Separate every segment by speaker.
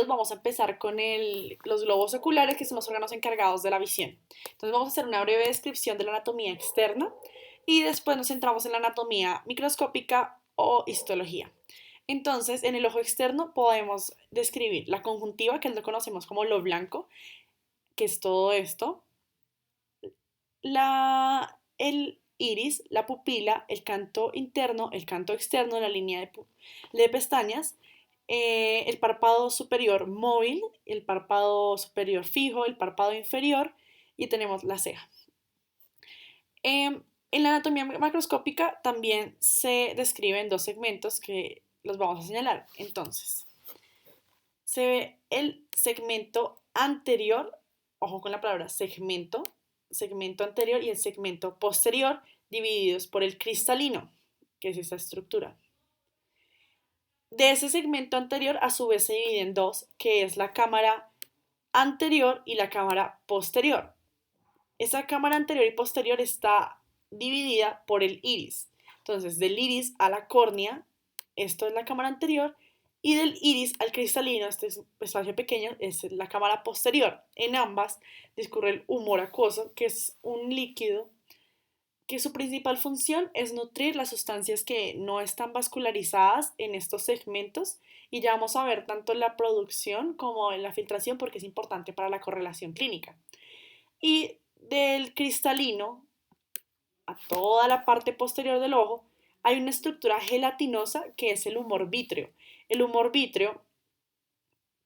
Speaker 1: vamos a empezar con los globos oculares, que son los órganos encargados de la visión. Entonces vamos a hacer una breve descripción de la anatomía externa y después nos centramos en la anatomía microscópica o histología. Entonces, en el ojo externo podemos describir la conjuntiva, que es lo que conocemos como lo blanco, que es todo esto, el iris, la pupila, el canto interno, el canto externo, la línea de pestañas, el párpado superior móvil, el párpado superior fijo, el párpado inferior y tenemos la ceja. En la anatomía macroscópica también se describen dos segmentos que los vamos a señalar. Entonces, se ve el segmento anterior, ojo con la palabra segmento anterior y el segmento posterior divididos por el cristalino, que es esta estructura. De ese segmento anterior a su vez se divide en dos, que es la cámara anterior y la cámara posterior. Esa cámara anterior y posterior está dividida por el iris. Entonces, del iris a la córnea, esto es la cámara anterior, y del iris al cristalino, este es un espacio pequeño, es la cámara posterior. En ambas discurre el humor acuoso, que es un líquido que su principal función es nutrir las sustancias que no están vascularizadas en estos segmentos y ya vamos a ver tanto la producción como en la filtración porque es importante para la correlación clínica. Y del cristalino a toda la parte posterior del ojo hay una estructura gelatinosa que es el humor vítreo. El humor vítreo,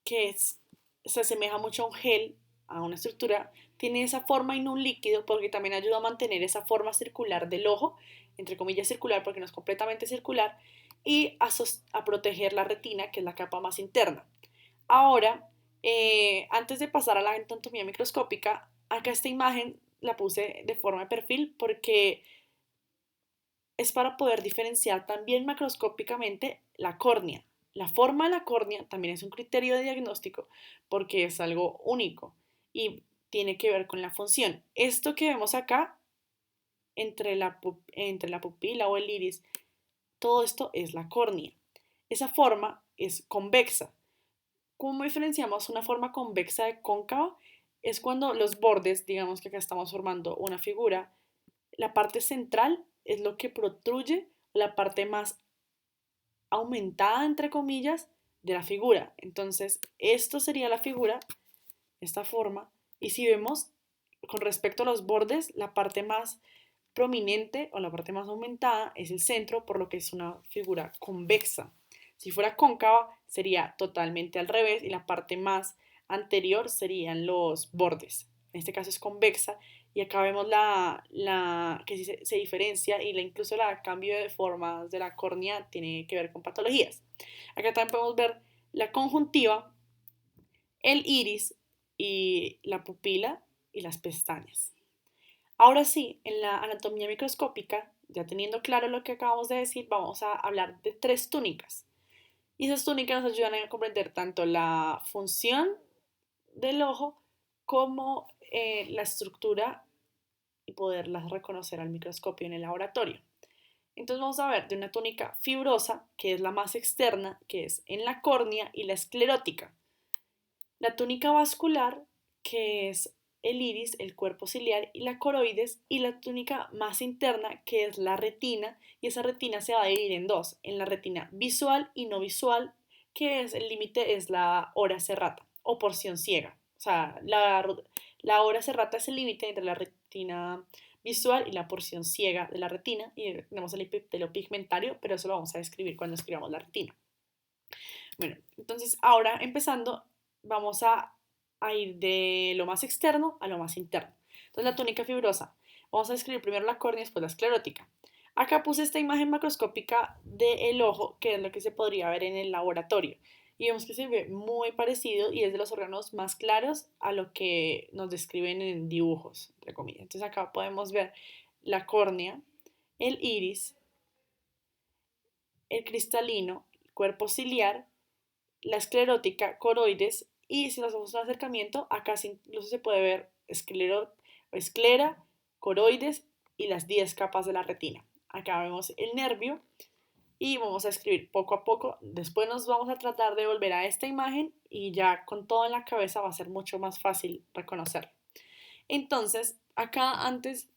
Speaker 1: se asemeja mucho a un gel, a una estructura, tiene esa forma y no un líquido porque también ayuda a mantener esa forma circular del ojo, entre comillas circular porque no es completamente circular, y a proteger la retina, que es la capa más interna. Ahora, antes de pasar a la anatomía microscópica, acá esta imagen la puse de forma de perfil porque es para poder diferenciar también macroscópicamente la córnea. La forma de la córnea también es un criterio de diagnóstico porque es algo único y tiene que ver con la función. Esto que vemos acá entre la pupila o el iris, todo esto es la córnea. Esa forma es convexa. ¿Cómo diferenciamos una forma convexa de cóncava? Es cuando los bordes, digamos que acá estamos formando una figura, la parte central es lo que protruye la parte más aumentada, entre comillas, de la figura. Entonces, esto sería la figura, esta forma, y si vemos con respecto a los bordes, la parte más prominente o la parte más aumentada es el centro, por lo que es una figura convexa. Si fuera cóncava, sería totalmente al revés y la parte más anterior serían los bordes. En este caso es convexa y acá vemos que sí se diferencia y incluso el cambio de formas de la córnea tiene que ver con patologías. Acá también podemos ver la conjuntiva, el iris y la pupila y las pestañas. Ahora sí, en la anatomía microscópica, ya teniendo claro lo que acabamos de decir, vamos a hablar de tres túnicas. Y esas túnicas nos ayudan a comprender tanto la función del ojo como la estructura y poderlas reconocer al microscopio en el laboratorio. Entonces vamos a ver de una túnica fibrosa, que es la más externa, que es en la córnea, y la esclerótica. La túnica vascular, que es el iris, el cuerpo ciliar y la coroides, y la túnica más interna, que es la retina, y esa retina se va a dividir en dos, en la retina visual y no visual, que es el límite es la hora serrata o porción ciega. O sea, la hora serrata es el límite entre la retina visual y la porción ciega de la retina, y tenemos el epitelio pigmentario, pero eso lo vamos a describir cuando escribamos la retina. Bueno, entonces ahora empezando, vamos a ir de lo más externo a lo más interno. Entonces la túnica fibrosa, vamos a describir primero la córnea y después la esclerótica. Acá puse esta imagen macroscópica del ojo, que es lo que se podría ver en el laboratorio. Y vemos que se ve muy parecido y es de los órganos más claros a lo que nos describen en dibujos, entre comillas. Entonces acá podemos ver la córnea, el iris, el cristalino, el cuerpo ciliar, la esclerótica, coroides, y si nos hacemos un acercamiento, acá incluso se puede ver esclera, coroides y las 10 capas de la retina. Acá vemos el nervio y vamos a escribir poco a poco. Después nos vamos a tratar de volver a esta imagen y ya con todo en la cabeza va a ser mucho más fácil reconocerlo. Entonces, acá antes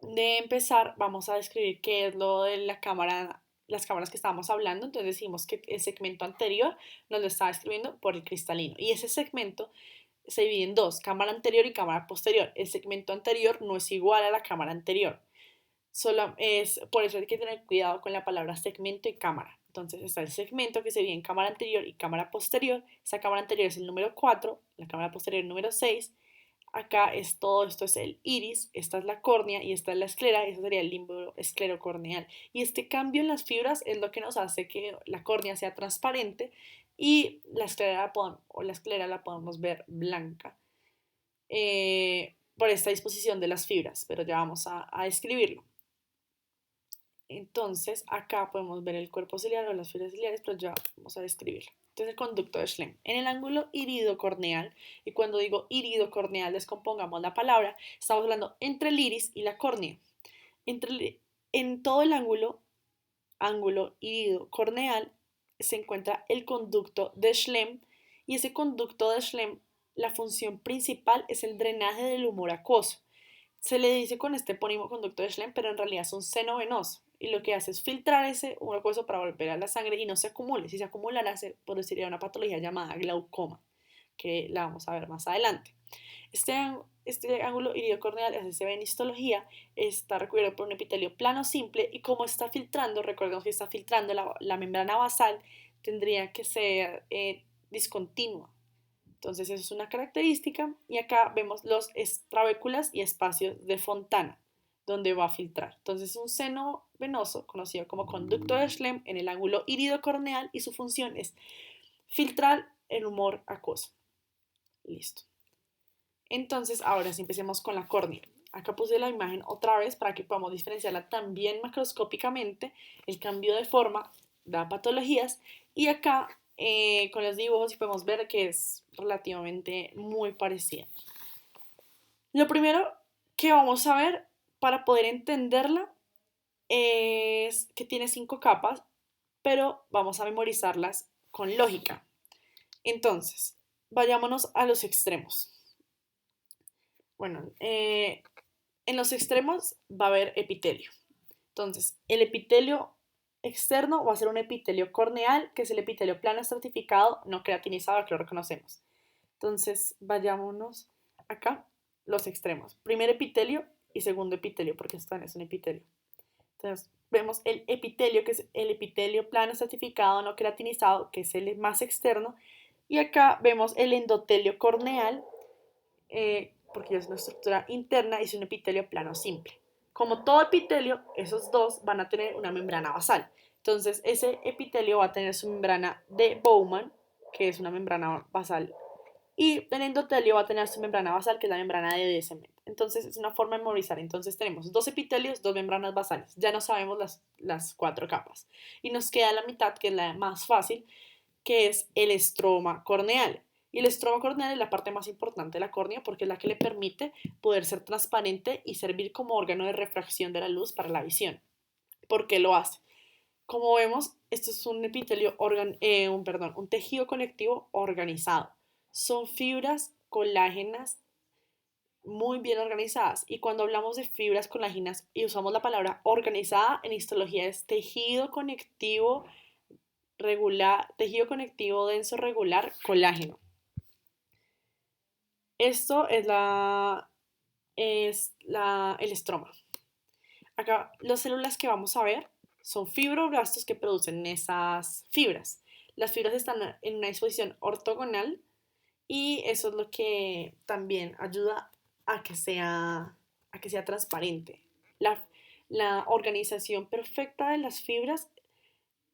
Speaker 1: de empezar vamos a describir qué es lo de la cámara, las cámaras que estábamos hablando. Entonces decimos que el segmento anterior nos lo estaba escribiendo por el cristalino y ese segmento se divide en dos, cámara anterior y cámara posterior. El segmento anterior no es igual a la cámara anterior. Solo es, por eso hay que tener cuidado con la palabra segmento y cámara. Entonces está el segmento que se divide en cámara anterior y cámara posterior. Esta cámara anterior es el número 4, la cámara posterior el número 6. Acá es todo esto es el iris, esta es la córnea y esta es la esclera, y eso sería el limbo esclerocorneal. Y este cambio en las fibras es lo que nos hace que la córnea sea transparente y la esclera la podemos ver blanca por esta disposición de las fibras, pero ya vamos a describirlo. Entonces, acá podemos ver el cuerpo ciliar o las fibras ciliares, pero ya vamos a describirlo. Entonces, el conducto de Schlemm. En el ángulo iridocorneal, y cuando digo iridocorneal, descompongamos la palabra, estamos hablando entre el iris y la córnea. En todo el ángulo iridocorneal, se encuentra el conducto de Schlemm, y ese conducto de Schlemm, la función principal es el drenaje del humor acuoso. Se le dice con este epónimo conducto de Schlemm, pero en realidad es un seno venoso y lo que hace es filtrar ese hueso para volver a la sangre y no se acumule. Si se acumulara, se produciría una patología llamada glaucoma, que la vamos a ver más adelante. Este ángulo iridocorneal se ve en histología, está recubierto por un epitelio plano simple y como está filtrando, recordemos que está filtrando la membrana basal, tendría que ser discontinua. Entonces eso es una característica y acá vemos los trabéculas y espacios de Fontana donde va a filtrar. Entonces es un seno venoso conocido como conducto de Schlemm en el ángulo iridocorneal y su función es filtrar el humor acuoso. Listo. Entonces ahora sí empecemos con la córnea. Acá puse la imagen otra vez para que podamos diferenciarla también macroscópicamente. El cambio de forma da patologías y acá con los dibujos podemos ver que es relativamente muy parecida. Lo primero que vamos a ver para poder entenderla es que tiene 5 capas, pero vamos a memorizarlas con lógica. Entonces, vayámonos a los extremos. Bueno, en los extremos va a haber epitelio. Entonces, el epitelio externo va a ser un epitelio corneal, que es el epitelio plano estratificado, no queratinizado, que lo reconocemos. Entonces, vayámonos acá, los extremos. Primer epitelio y segundo epitelio, porque esto es un epitelio. Entonces, vemos el epitelio, que es el epitelio plano estratificado, no queratinizado, que es el más externo. Y acá vemos el endotelio corneal, porque es una estructura interna y es un epitelio plano simple. Como todo epitelio, esos dos van a tener una membrana basal. Entonces, ese epitelio va a tener su membrana de Bowman, que es una membrana basal, y el endotelio va a tener su membrana basal, que es la membrana de De Cement. Entonces, es una forma de memorizar. Entonces, tenemos dos epitelios, dos membranas basales. Ya no sabemos las 4 capas. Y nos queda la mitad, que es la más fácil, que es el estroma corneal. Y el estroma corneal es la parte más importante de la córnea porque es la que le permite poder ser transparente y servir como órgano de refracción de la luz para la visión. ¿Por qué lo hace? Como vemos, esto es un epitelio, un tejido conectivo organizado. Son fibras colágenas muy bien organizadas. Y cuando hablamos de fibras colágenas y usamos la palabra organizada, en histología es tejido conectivo regular, tejido conectivo denso regular, colágeno. Esto el estroma. Acá las células que vamos a ver son fibroblastos que producen esas fibras. Las fibras están en una disposición ortogonal y eso es lo que también ayuda a que sea transparente. La organización perfecta de las fibras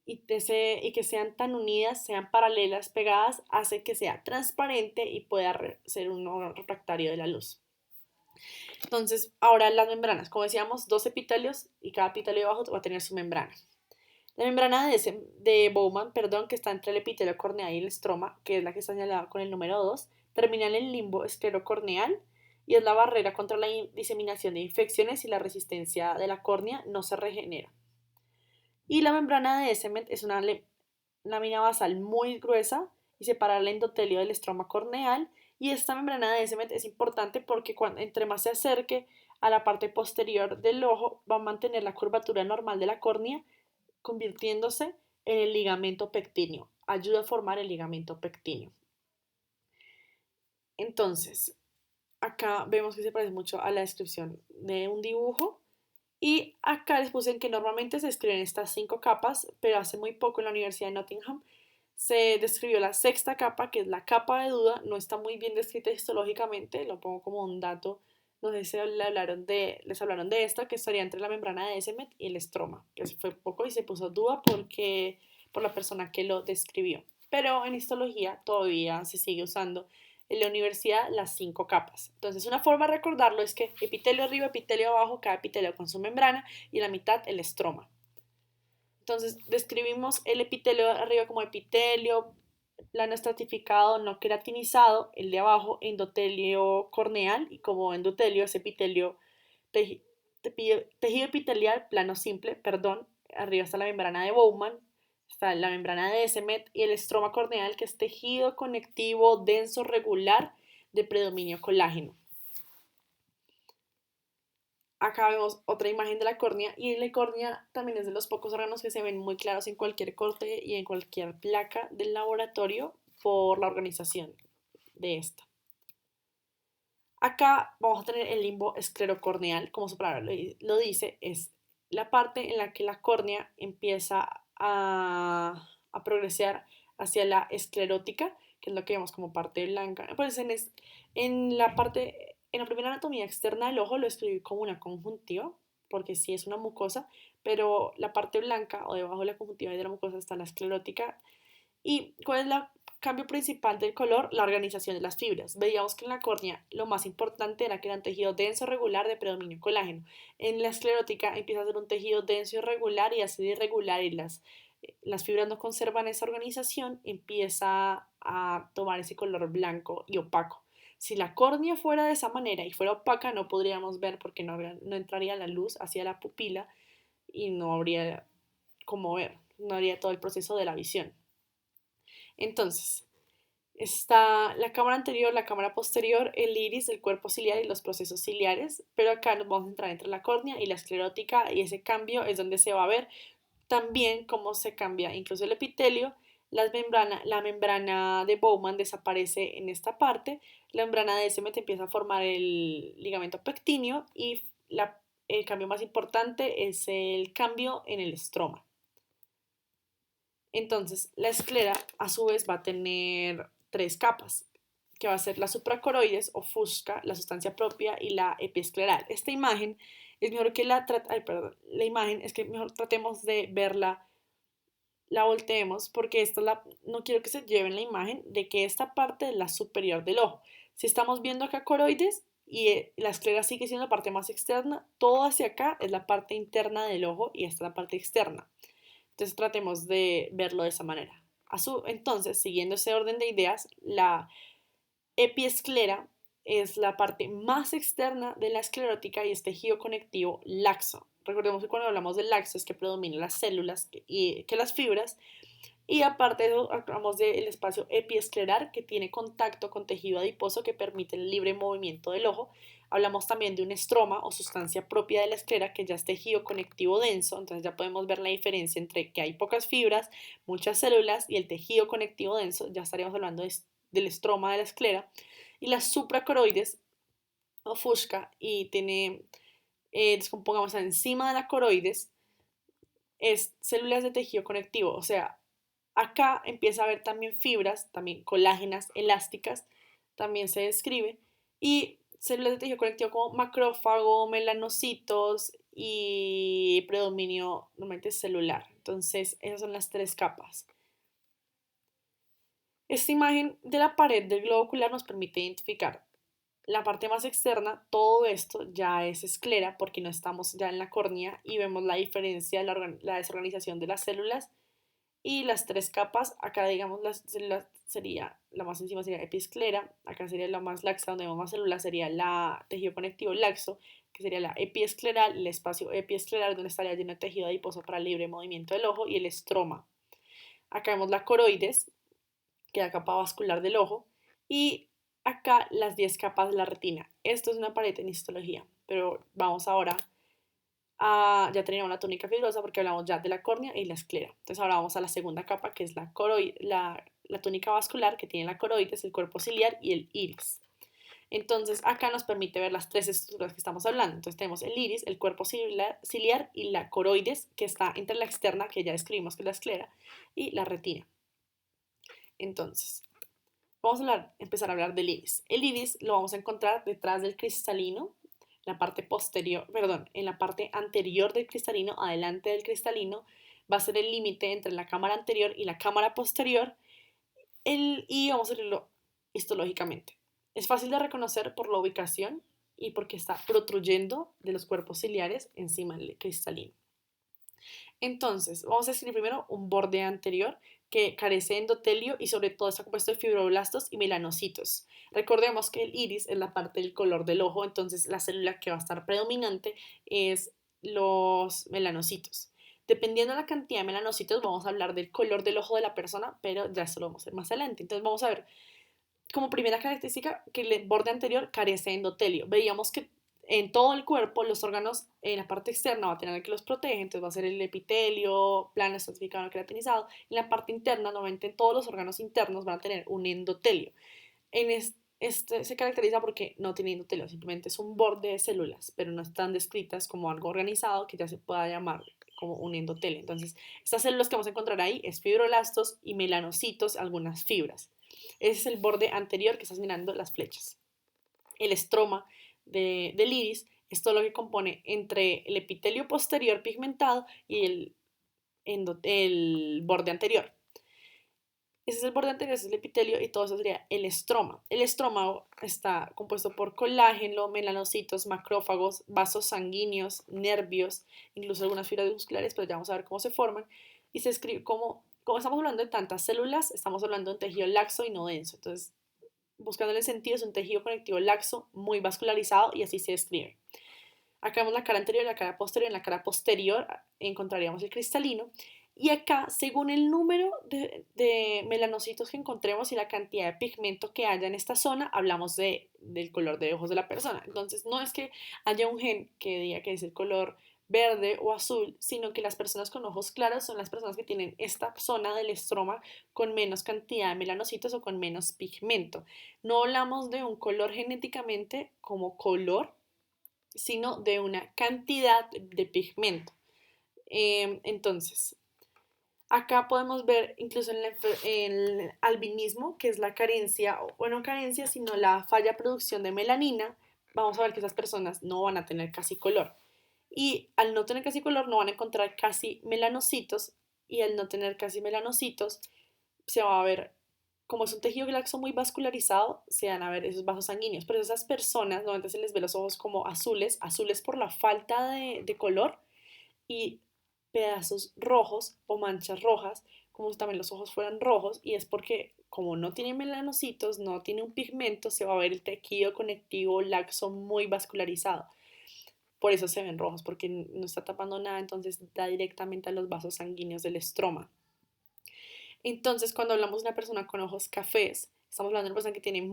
Speaker 1: y que sean tan unidas, sean paralelas, pegadas, hace que sea transparente y pueda ser un refractario de la luz. Entonces, ahora las membranas, como decíamos, dos epitelios y cada epitelio de abajo va a tener su membrana. La membrana de Bowman, que está entre el epitelio corneal y el estroma, que es la que está señalada con el número 2, termina en el limbo esclerocorneal y es la barrera contra la diseminación de infecciones y la resistencia de la córnea no se regenera. Y la membrana de Descemet es una lámina basal muy gruesa y separa el endotelio del estroma corneal. Y esta membrana de Descemet es importante porque entre más se acerque a la parte posterior del ojo, va a mantener la curvatura normal de la córnea, convirtiéndose en el ligamento pectíneo. Ayuda a formar el ligamento pectíneo. Entonces, acá vemos que se parece mucho a la descripción de un dibujo. Y acá les puse en que normalmente se escriben estas 5 capas, pero hace muy poco en la Universidad de Nottingham se describió la sexta capa, que es la capa de duda. No está muy bien descrita histológicamente, lo pongo como un dato. No sé si les hablaron de esto, que estaría entre la membrana de Descemet y el estroma, que fue poco y se puso duda por la persona que lo describió. Pero en histología todavía se sigue usando en la universidad las 5 capas. Entonces, una forma de recordarlo es que epitelio arriba, epitelio abajo, cada epitelio con su membrana y la mitad el estroma. Entonces, describimos el epitelio de arriba como epitelio plano estratificado no queratinizado, el de abajo endotelio corneal, y como endotelio es epitelio tejido epitelial plano simple, perdón. Arriba está la membrana de Bowman, está la membrana de Descemet y el estroma corneal, que es tejido conectivo denso regular de predominio colágeno. Acá vemos otra imagen de la córnea, y la córnea también es de los pocos órganos que se ven muy claros en cualquier corte y en cualquier placa del laboratorio por la organización de esta. Acá vamos a tener el limbo esclerocorneal, como su palabra lo dice, es la parte en la que la córnea empieza a progresar hacia la esclerótica, que es lo que vemos como parte blanca. Pues en la primera anatomía externa del ojo lo escribí como una conjuntiva, porque sí es una mucosa, pero la parte blanca o debajo de la conjuntiva y de la mucosa está la esclerótica. ¿Y cuál es el cambio principal del color? La organización de las fibras. Veíamos que en la córnea lo más importante era que era un tejido denso regular de predominio colágeno. En la esclerótica empieza a ser un tejido denso irregular, y así de irregular, y las fibras no conservan esa organización, empieza a tomar ese color blanco y opaco. Si la córnea fuera de esa manera y fuera opaca, no podríamos ver, porque no entraría la luz hacia la pupila y no habría cómo ver, no habría todo el proceso de la visión. Entonces, está la cámara anterior, la cámara posterior, el iris, el cuerpo ciliar y los procesos ciliares, pero acá nos vamos a entrar entre la córnea y la esclerótica, y ese cambio es donde se va a ver también cómo se cambia incluso el epitelio. La membrana de Bowman desaparece en esta parte, la membrana de Descemet empieza a formar el ligamento pectíneo, y el cambio más importante es el cambio en el estroma. Entonces, la esclera a su vez va a tener 3 capas, que va a ser la supracoroides o fusca, la sustancia propia y la epiescleral. Esta imagen es mejor que la imagen es que mejor tratemos de verla, la volteemos, porque no quiero que se lleven la imagen de que esta parte es la superior del ojo. Si estamos viendo acá coroides y la esclera sigue siendo la parte más externa, todo hacia acá es la parte interna del ojo y esta es la parte externa. Entonces tratemos de verlo de esa manera. Entonces, siguiendo ese orden de ideas, la epiesclera es la parte más externa de la esclerótica y es tejido conectivo laxo. Recordemos que cuando hablamos del laxo es que predominan las células que las fibras. Y aparte de eso, hablamos del espacio epiescleral, que tiene contacto con tejido adiposo que permite el libre movimiento del ojo. Hablamos también de un estroma o sustancia propia de la esclera, que ya es tejido conectivo denso. Entonces ya podemos ver la diferencia entre que hay pocas fibras, muchas células, y el tejido conectivo denso. Ya estaríamos hablando del estroma de la esclera. Y las supracoroides ofusca y tiene, descompongamos encima de la coroides, es células de tejido conectivo. O sea, acá empieza a haber también fibras, también colágenas, elásticas, también se describe, y células de tejido conectivo como macrófago, melanocitos y predominio normalmente celular. Entonces, esas son las 3 capas. Esta imagen de la pared del globo ocular nos permite identificar la parte más externa. Todo esto ya es esclera porque no estamos ya en la córnea, y vemos la diferencia, la desorganización de las células Y las tres capas, acá digamos las células sería, la más encima sería episclera, acá sería la más laxa, donde vemos más células, sería la tejido conectivo laxo, que sería la epiescleral, el espacio epiescleral donde estaría lleno de tejido adiposo para libre movimiento del ojo, y el estroma. Acá vemos la coroides, que es la capa vascular del ojo, y acá las 10 capas de la retina. Esto es una pared en histología, pero vamos ahora ya teníamos la túnica fibrosa porque hablamos ya de la córnea y la esclera. Entonces ahora vamos a la segunda capa, que es la túnica vascular, que tiene la coroides, el cuerpo ciliar y el iris. Entonces acá nos permite ver las tres estructuras que estamos hablando. Entonces tenemos el iris, el cuerpo ciliar y la coroides, que está entre la externa, que ya describimos que es la esclera, y la retina. Entonces, vamos a empezar a hablar del iris. El iris lo vamos a encontrar detrás del cristalino, la parte posterior, perdón, en la parte anterior del cristalino, adelante del cristalino, va a ser el límite entre la cámara anterior y la cámara posterior, y vamos a verlo histológicamente. Es fácil de reconocer por la ubicación y porque está protruyendo de los cuerpos ciliares encima del cristalino. Entonces, vamos a escribir primero un borde anterior que carece de endotelio y sobre todo está compuesto de fibroblastos y melanocitos. Recordemos que el iris es la parte del color del ojo, entonces la célula que va a estar predominante es los melanocitos. Dependiendo de la cantidad de melanocitos, vamos a hablar del color del ojo de la persona, pero ya eso lo vamos a ver más adelante. Entonces vamos a ver como primera característica que el borde anterior carece de endotelio. Veíamos que en todo el cuerpo los órganos en la parte externa va a tener el que los protege, entonces va a ser el epitelio, plano, estratificado, queratinizado. En la parte interna, normalmente en todos los órganos internos van a tener un endotelio. En este se caracteriza porque no tiene endotelio, simplemente es un borde de células, pero no están descritas como algo organizado que ya se pueda llamar como un endotelio. Entonces, estas células que vamos a encontrar ahí es fibroblastos y melanocitos, algunas fibras. Ese es el borde anterior que estás mirando las flechas. El estroma del iris es todo lo que compone entre el epitelio posterior pigmentado y el borde anterior. Ese es el borde anterior, ese es el epitelio y todo eso sería el estroma. El estroma está compuesto por colágeno, melanocitos, macrófagos, vasos sanguíneos, nervios, incluso algunas fibras musculares, pero ya vamos a ver cómo se forman. Y se escribe como estamos hablando de tantas células, estamos hablando de un tejido laxo y no denso. Entonces, buscando el sentido, es un tejido conectivo laxo, muy vascularizado y así se describe. Acá vemos la cara anterior y la cara posterior. En la cara posterior encontraríamos el cristalino. Y acá, según el número de melanocitos que encontremos y la cantidad de pigmento que haya en esta zona, hablamos del color de ojos de la persona. Entonces, no es que haya un gen que diga que es el color verde o azul, sino que las personas con ojos claros son las personas que tienen esta zona del estroma con menos cantidad de melanocitos o con menos pigmento. No hablamos de un color genéticamente como color, sino de una cantidad de pigmento. Entonces, acá podemos ver incluso en el albinismo, que es la carencia, o no carencia, sino la falla de producción de melanina. Vamos a ver que esas personas no van a tener casi color. Y al no tener casi color, no van a encontrar casi melanocitos. Y al no tener casi melanocitos, se va a ver, como es un tejido laxo muy vascularizado, se van a ver esos vasos sanguíneos. Pero esas personas, normalmente se les ve los ojos como azules, azules por la falta de color y pedazos rojos o manchas rojas, como si también los ojos fueran rojos, y es porque como no tiene melanocitos, no tiene un pigmento, se va a ver el tejido conectivo laxo muy vascularizado. Por eso se ven rojos, porque no está tapando nada, entonces da directamente a los vasos sanguíneos del estroma. Entonces, cuando hablamos de una persona con ojos cafés, estamos hablando de una persona que tiene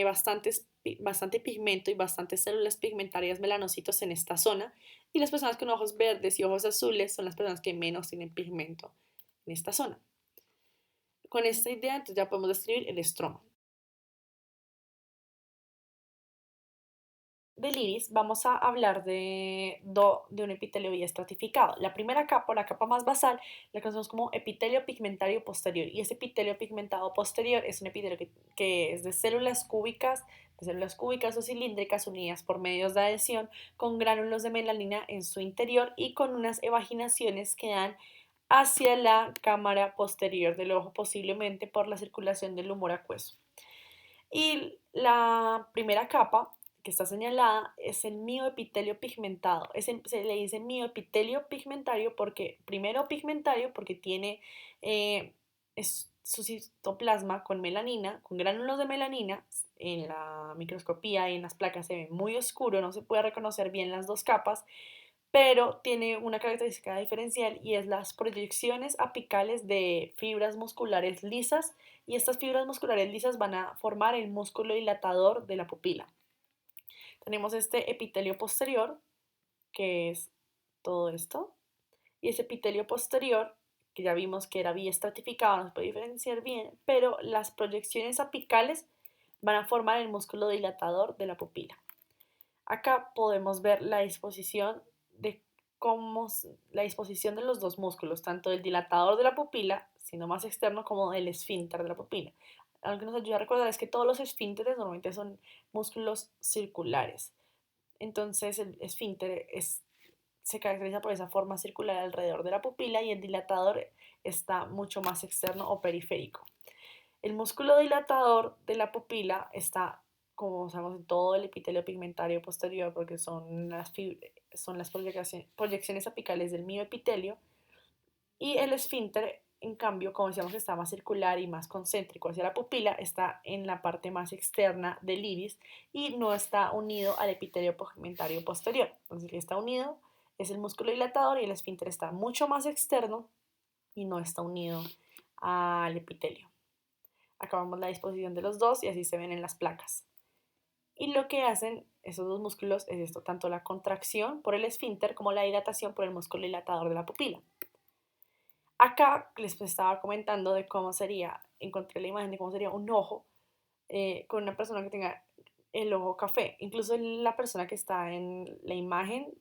Speaker 1: bastante pigmento y bastantes células pigmentarias melanocitos en esta zona. Y las personas con ojos verdes y ojos azules son las personas que menos tienen pigmento en esta zona. Con esta idea, entonces ya podemos describir el estroma. Del iris vamos a hablar de un epitelio bien estratificado. La primera capa, la capa más basal, la conocemos como epitelio pigmentario posterior. Y ese epitelio pigmentado posterior es un epitelio que es de células cúbicas o cilíndricas unidas por medios de adhesión con gránulos de melanina en su interior y con unas evaginaciones que dan hacia la cámara posterior del ojo, posiblemente por la circulación del humor acuoso. Y la primera capa, que está señalada es el mioepitelio pigmentado. Se le dice mioepitelio pigmentario porque, primero pigmentario, porque tiene su citoplasma con melanina, con gránulos de melanina. En la microscopía y en las placas se ve muy oscuro, no se puede reconocer bien las dos capas, pero tiene una característica diferencial y es las proyecciones apicales de fibras musculares lisas, y estas fibras musculares lisas van a formar el músculo dilatador de la pupila. Tenemos este epitelio posterior, que es todo esto, y ese epitelio posterior, que ya vimos que era biestratificado, no se puede diferenciar bien, pero las proyecciones apicales van a formar el músculo dilatador de la pupila. Acá podemos ver la disposición de la disposición de los dos músculos, tanto del dilatador de la pupila, siendo más externo, como del esfínter de la pupila. Algo que nos ayuda a recordar es que todos los esfínteres normalmente son músculos circulares. Entonces el esfínter se caracteriza por esa forma circular alrededor de la pupila y el dilatador está mucho más externo o periférico. El músculo dilatador de la pupila está, como sabemos, en todo el epitelio pigmentario posterior, porque son las proyecciones apicales del mioepitelio, y el esfínter, en cambio, como decíamos, está más circular y más concéntrico hacia la pupila, está en la parte más externa del iris y no está unido al epitelio pigmentario posterior. Entonces, el que está unido es el músculo dilatador y el esfínter está mucho más externo y no está unido al epitelio. Acá vemos la disposición de los dos y así se ven en las placas. Y lo que hacen esos dos músculos es esto, tanto la contracción por el esfínter como la dilatación por el músculo dilatador de la pupila. Acá les estaba comentando de cómo sería, encontré la imagen de cómo sería un ojo con una persona que tenga el ojo café. Incluso la persona que está en la imagen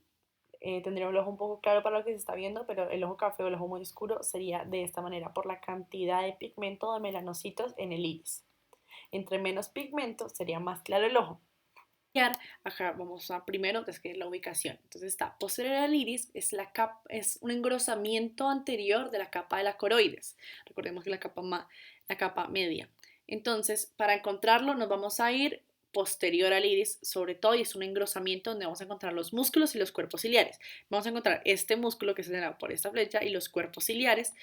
Speaker 1: tendría el ojo un poco claro para lo que se está viendo, pero el ojo café o el ojo muy oscuro sería de esta manera por la cantidad de pigmento de melanocitos en el iris. Entre menos pigmento sería más claro el ojo. Acá vamos a primero describir la ubicación. Entonces está posterior al iris, es un engrosamiento anterior de la capa de la coroides. Recordemos que la capa media. Entonces, para encontrarlo nos vamos a ir posterior al iris, sobre todo, y es un engrosamiento donde vamos a encontrar los músculos y los cuerpos ciliares. Vamos a encontrar este músculo que se señala por esta flecha y los cuerpos ciliares.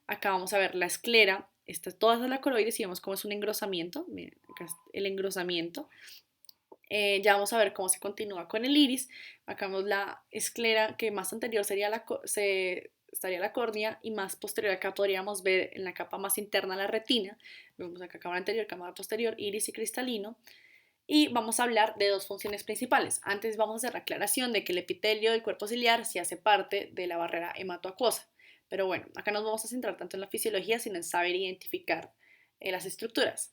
Speaker 1: Acá vamos a ver la esclera, toda esta es la coroides y vemos cómo es un engrosamiento. Miren, acá es el engrosamiento. Ya vamos a ver cómo se continúa con el iris. Acá vemos la esclera, que más anterior estaría la córnea, y más posterior acá podríamos ver en la capa más interna la retina. Vemos acá cámara anterior, cámara posterior, iris y cristalino. Y vamos a hablar de dos funciones principales. Antes vamos a hacer la aclaración de que el epitelio del cuerpo ciliar sí hace parte de la barrera hematoacuosa. Pero bueno, acá nos vamos a centrar tanto en la fisiología, sino en saber identificar las estructuras.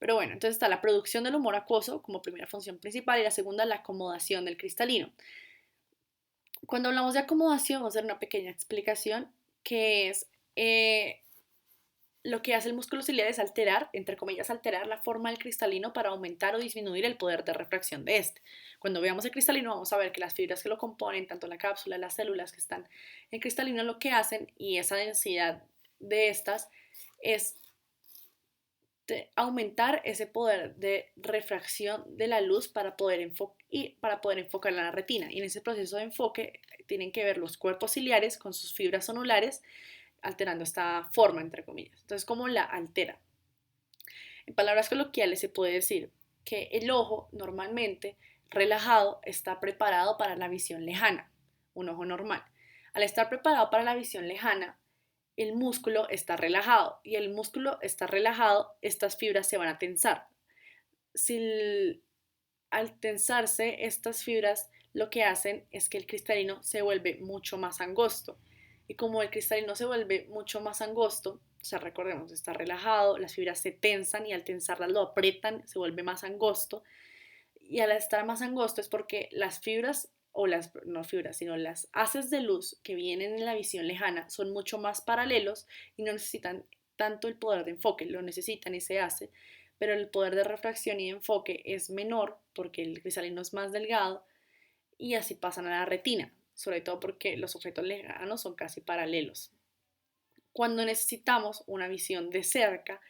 Speaker 1: Pero bueno, entonces está la producción del humor acuoso como primera función principal y la segunda la acomodación del cristalino. Cuando hablamos de acomodación, vamos a hacer una pequeña explicación que es lo que hace el músculo ciliar es alterar, entre comillas, alterar la forma del cristalino para aumentar o disminuir el poder de refracción de este. Cuando veamos el cristalino vamos a ver que las fibras que lo componen, tanto la cápsula, las células que están en el cristalino, lo que hacen, y esa densidad de estas, es aumentar ese poder de refracción de la luz para poder enfocar la retina. Y en ese proceso de enfoque tienen que ver los cuerpos ciliares con sus fibras zonulares, alterando esta forma, entre comillas. Entonces, ¿cómo la altera? En palabras coloquiales se puede decir que el ojo normalmente relajado está preparado para la visión lejana, un ojo normal. Al estar preparado para la visión lejana, el músculo está relajado, y el músculo está relajado, estas fibras se van a tensar. Al tensarse estas fibras, lo que hacen es que el cristalino se vuelve mucho más angosto. Y como el cristalino se vuelve mucho más angosto, o sea, recordemos, está relajado, las fibras se tensan y al tensarlas lo aprietan, se vuelve más angosto. Y al estar más angosto es porque las fibras, o no fibras, sino las haces de luz que vienen en la visión lejana son mucho más paralelos y no necesitan tanto el poder de enfoque, lo necesitan y se hace, pero el poder de refracción y de enfoque es menor porque el cristalino es más delgado, y así pasan a la retina, sobre todo porque los objetos lejanos son casi paralelos. Cuando necesitamos una visión de cerca,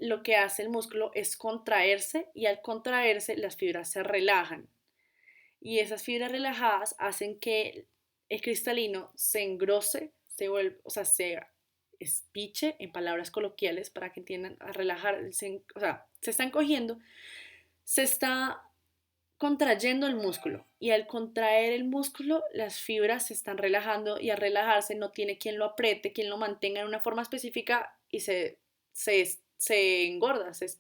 Speaker 1: lo que hace el músculo es contraerse y al contraerse las fibras se relajan. Y esas fibras relajadas hacen que el cristalino se engrose, se vuelve, o sea, se espiche en palabras coloquiales para que entiendan a relajar, o sea, se está encogiendo, se está contrayendo el músculo y al contraer el músculo las fibras se están relajando y al relajarse no tiene quien lo apriete, quien lo mantenga en una forma específica y se engorda, se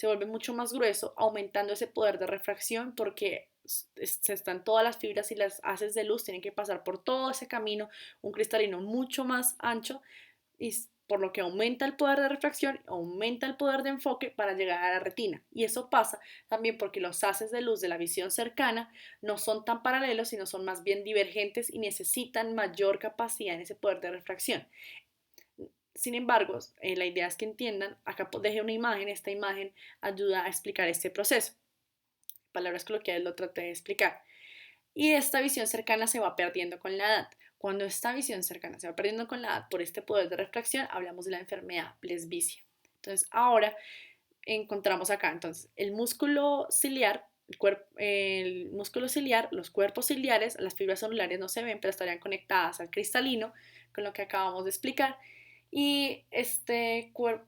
Speaker 1: vuelve mucho más grueso, aumentando ese poder de refracción porque se están todas las fibras y las haces de luz tienen que pasar por todo ese camino, un cristalino mucho más ancho y por lo que aumenta el poder de refracción, aumenta el poder de enfoque para llegar a la retina. Y eso pasa también porque los haces de luz de la visión cercana no son tan paralelos, sino son más bien divergentes y necesitan mayor capacidad en ese poder de refracción. Sin embargo, la idea es que entiendan, acá dejé una imagen, esta imagen ayuda a explicar este proceso. Palabras coloquiales lo traté de explicar. Y esta visión cercana se va perdiendo con la edad. Cuando esta visión cercana se va perdiendo con la edad por este poder de refracción, hablamos de la enfermedad presbicia. Entonces, ahora encontramos acá, entonces, el músculo ciliar, el músculo ciliar, los cuerpos ciliares, las fibras celulares no se ven, pero estarían conectadas al cristalino, con lo que acabamos de explicar. Y,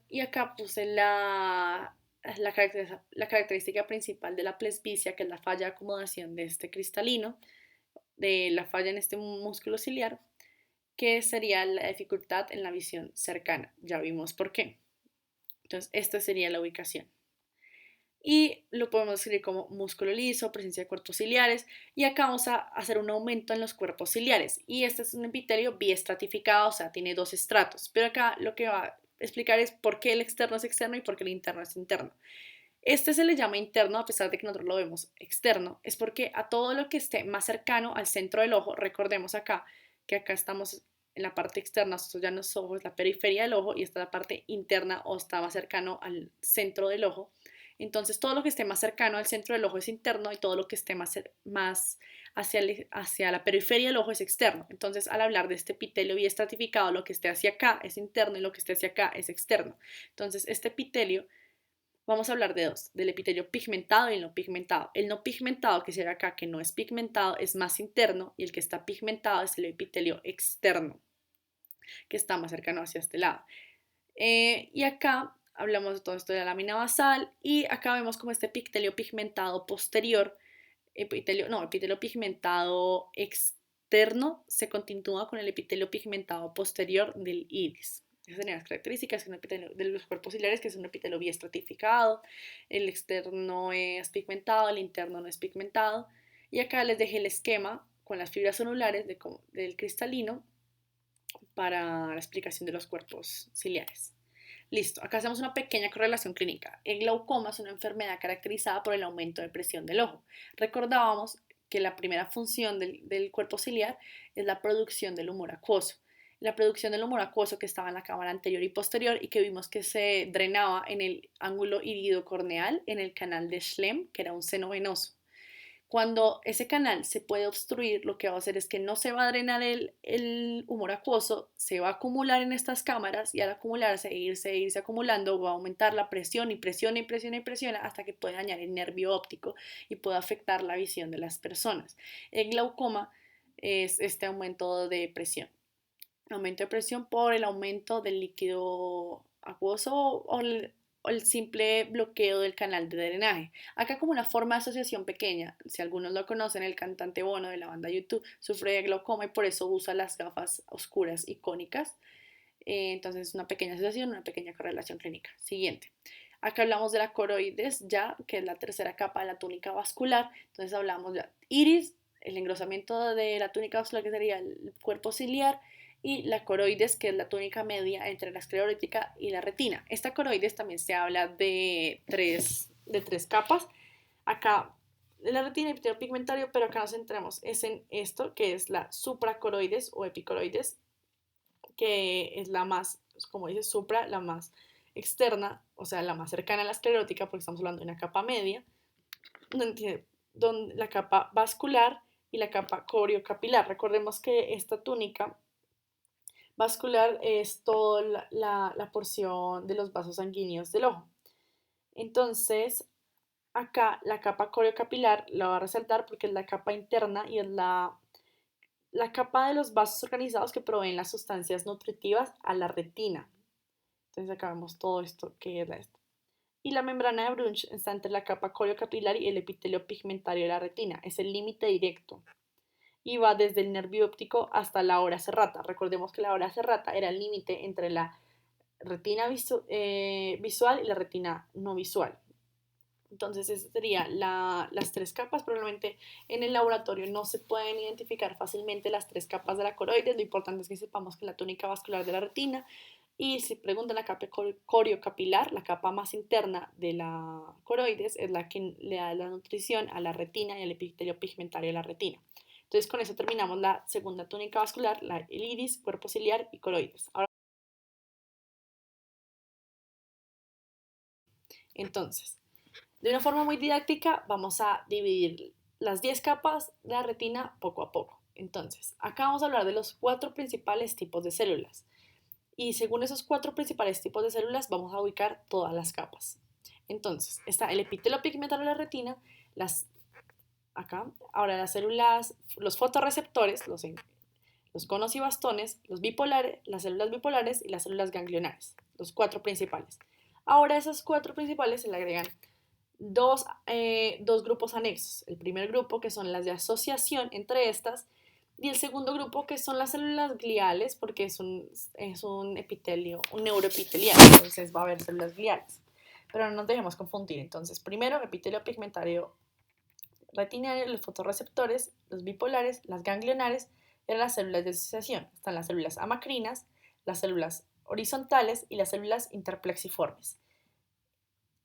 Speaker 1: y acá puse la característica principal de la presbicia, que es la falla de acomodación de este cristalino, de la falla en este músculo ciliar, que sería la dificultad en la visión cercana. Ya vimos por qué. Entonces, esta sería la ubicación. Y lo podemos escribir como músculo liso, presencia de cuerpos ciliares, y acá vamos a hacer un aumento en los cuerpos ciliares. Y este es un epitelio biestratificado, o sea, tiene dos estratos. Pero acá lo que va a explicar es por qué el externo es externo y por qué el interno es interno. Este se le llama interno a pesar de que nosotros lo vemos externo, es porque a todo lo que esté más cercano al centro del ojo, recordemos acá que acá estamos en la parte externa, esto ya no es ojo, es la periferia del ojo y esta es la parte interna o está más cercano al centro del ojo. Entonces todo lo que esté más cercano al centro del ojo es interno y todo lo que esté más hacia la periferia del ojo es externo. Entonces al hablar de este epitelio biestratificado, lo que esté hacia acá es interno y lo que esté hacia acá es externo. Entonces este epitelio vamos a hablar de dos, del epitelio pigmentado y el no pigmentado. El no pigmentado, que se ve acá, que no es pigmentado, es más interno y el que está pigmentado es el epitelio externo, que está más cercano hacia este lado. Y acá hablamos de todo esto de la lámina basal y acá vemos como este epitelio pigmentado posterior, epitelio pigmentado externo se continúa con el epitelio pigmentado posterior del iris. Esas serían las características de los cuerpos ciliares, que es un epitelio biestratificado, el externo es pigmentado, el interno no es pigmentado. Y acá les dejé el esquema con las fibras celulares del cristalino para la explicación de los cuerpos ciliares. Listo, acá hacemos una pequeña correlación clínica. El glaucoma es una enfermedad caracterizada por el aumento de presión del ojo. Recordábamos que la primera función del cuerpo ciliar es la producción del humor acuoso. La producción del humor acuoso que estaba en la cámara anterior y posterior y que vimos que se drenaba en el ángulo iridocorneal, en el canal de Schlemm, que era un seno venoso. Cuando ese canal se puede obstruir, lo que va a hacer es que no se va a drenar el humor acuoso, se va a acumular en estas cámaras y al acumularse e irse acumulando va a aumentar la presión y presiona y presiona y presiona hasta que puede dañar el nervio óptico y puede afectar la visión de las personas. El glaucoma es este aumento de presión. Aumento de presión por el aumento del líquido acuoso o el simple bloqueo del canal de drenaje. Acá como una forma de asociación pequeña, si algunos lo conocen, el cantante Bono de la banda YouTube sufre de glaucoma y por eso usa las gafas oscuras icónicas. Entonces una pequeña asociación, una pequeña correlación clínica. Siguiente. Acá hablamos de la coroides ya, que es la tercera capa de la túnica vascular. Entonces hablamos de iris, el engrosamiento de la túnica vascular que sería el cuerpo ciliar, y la coroides, que es la túnica media entre la esclerótica y la retina. Esta coroides también se habla de tres capas. Acá la retina y epitelio pigmentario, pero acá nos centramos es en esto, que es la supracoroides o epicoroides, que es la más, como dice supra, la más externa, o sea, la más cercana a la esclerótica, porque estamos hablando de una capa media, donde la capa vascular y la capa coriocapilar. Recordemos que esta túnica vascular es toda la porción de los vasos sanguíneos del ojo. Entonces, acá la capa coriocapilar la va a resaltar porque es la capa interna y es la capa de los vasos organizados que proveen las sustancias nutritivas a la retina. Entonces acá vemos todo esto que es esto. Y la membrana de Bruch está entre la capa coriocapilar y el epitelio pigmentario de la retina. Es el límite directo y va desde el nervio óptico hasta la hora serrata. Recordemos que la hora serrata era el límite entre la retina visual y la retina no visual. Entonces, esas serían las tres capas. Probablemente en el laboratorio no se pueden identificar fácilmente las tres capas de la coroides. Lo importante es que sepamos que la túnica vascular de la retina y si preguntan la capa coriocapilar, la capa más interna de la coroides es la que le da la nutrición a la retina y al epitelio pigmentario de la retina. Entonces, con eso terminamos la segunda túnica vascular, el iris, cuerpo ciliar y coroides. Ahora, entonces, de una forma muy didáctica, vamos a dividir las 10 capas de la retina poco a poco. Entonces, acá vamos a hablar de los 4 principales tipos de células. Y según esos 4 principales tipos de células, vamos a ubicar todas las capas. Entonces, está el epitelio pigmentario de la retina, acá, ahora las células, los fotorreceptores, los conos y bastones, los bipolares, las células bipolares y las células ganglionares, los 4 principales. Ahora a esos 4 principales se le agregan dos grupos anexos. El primer grupo, que son las de asociación entre estas, y el segundo grupo, que son las células gliales, porque es un epitelio, un neuroepitelial, entonces va a haber células gliales. Pero no nos dejemos confundir. Entonces, primero, epitelio pigmentario retinario, los fotorreceptores, los bipolares, las ganglionares y las células de asociación. Están las células amacrinas, las células horizontales y las células interplexiformes.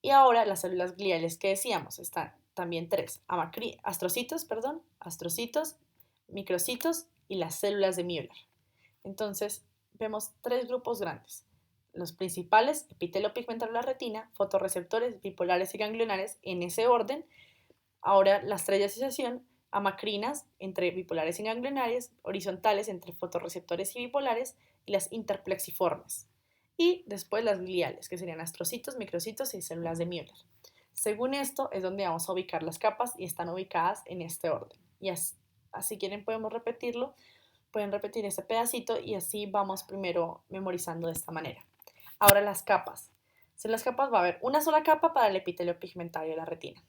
Speaker 1: Y ahora las células gliales que decíamos, están también tres, astrocitos, microcitos y las células de Müller. Entonces, vemos tres grupos grandes. Los principales, epitelio pigmentario de la retina, fotorreceptores, bipolares y ganglionares, en ese orden. Ahora las tres de asociación, amacrinas entre bipolares y ganglionares, horizontales entre fotorreceptores y bipolares, y las interplexiformes. Y después las gliales, que serían astrocitos, microcitos y células de Müller. Según esto es donde vamos a ubicar las capas y están ubicadas en este orden. Y así quieren podemos repetirlo, pueden repetir este pedacito y así vamos primero memorizando de esta manera. Ahora las capas. En las capas va a haber una sola capa para el epitelio pigmentario de la retina.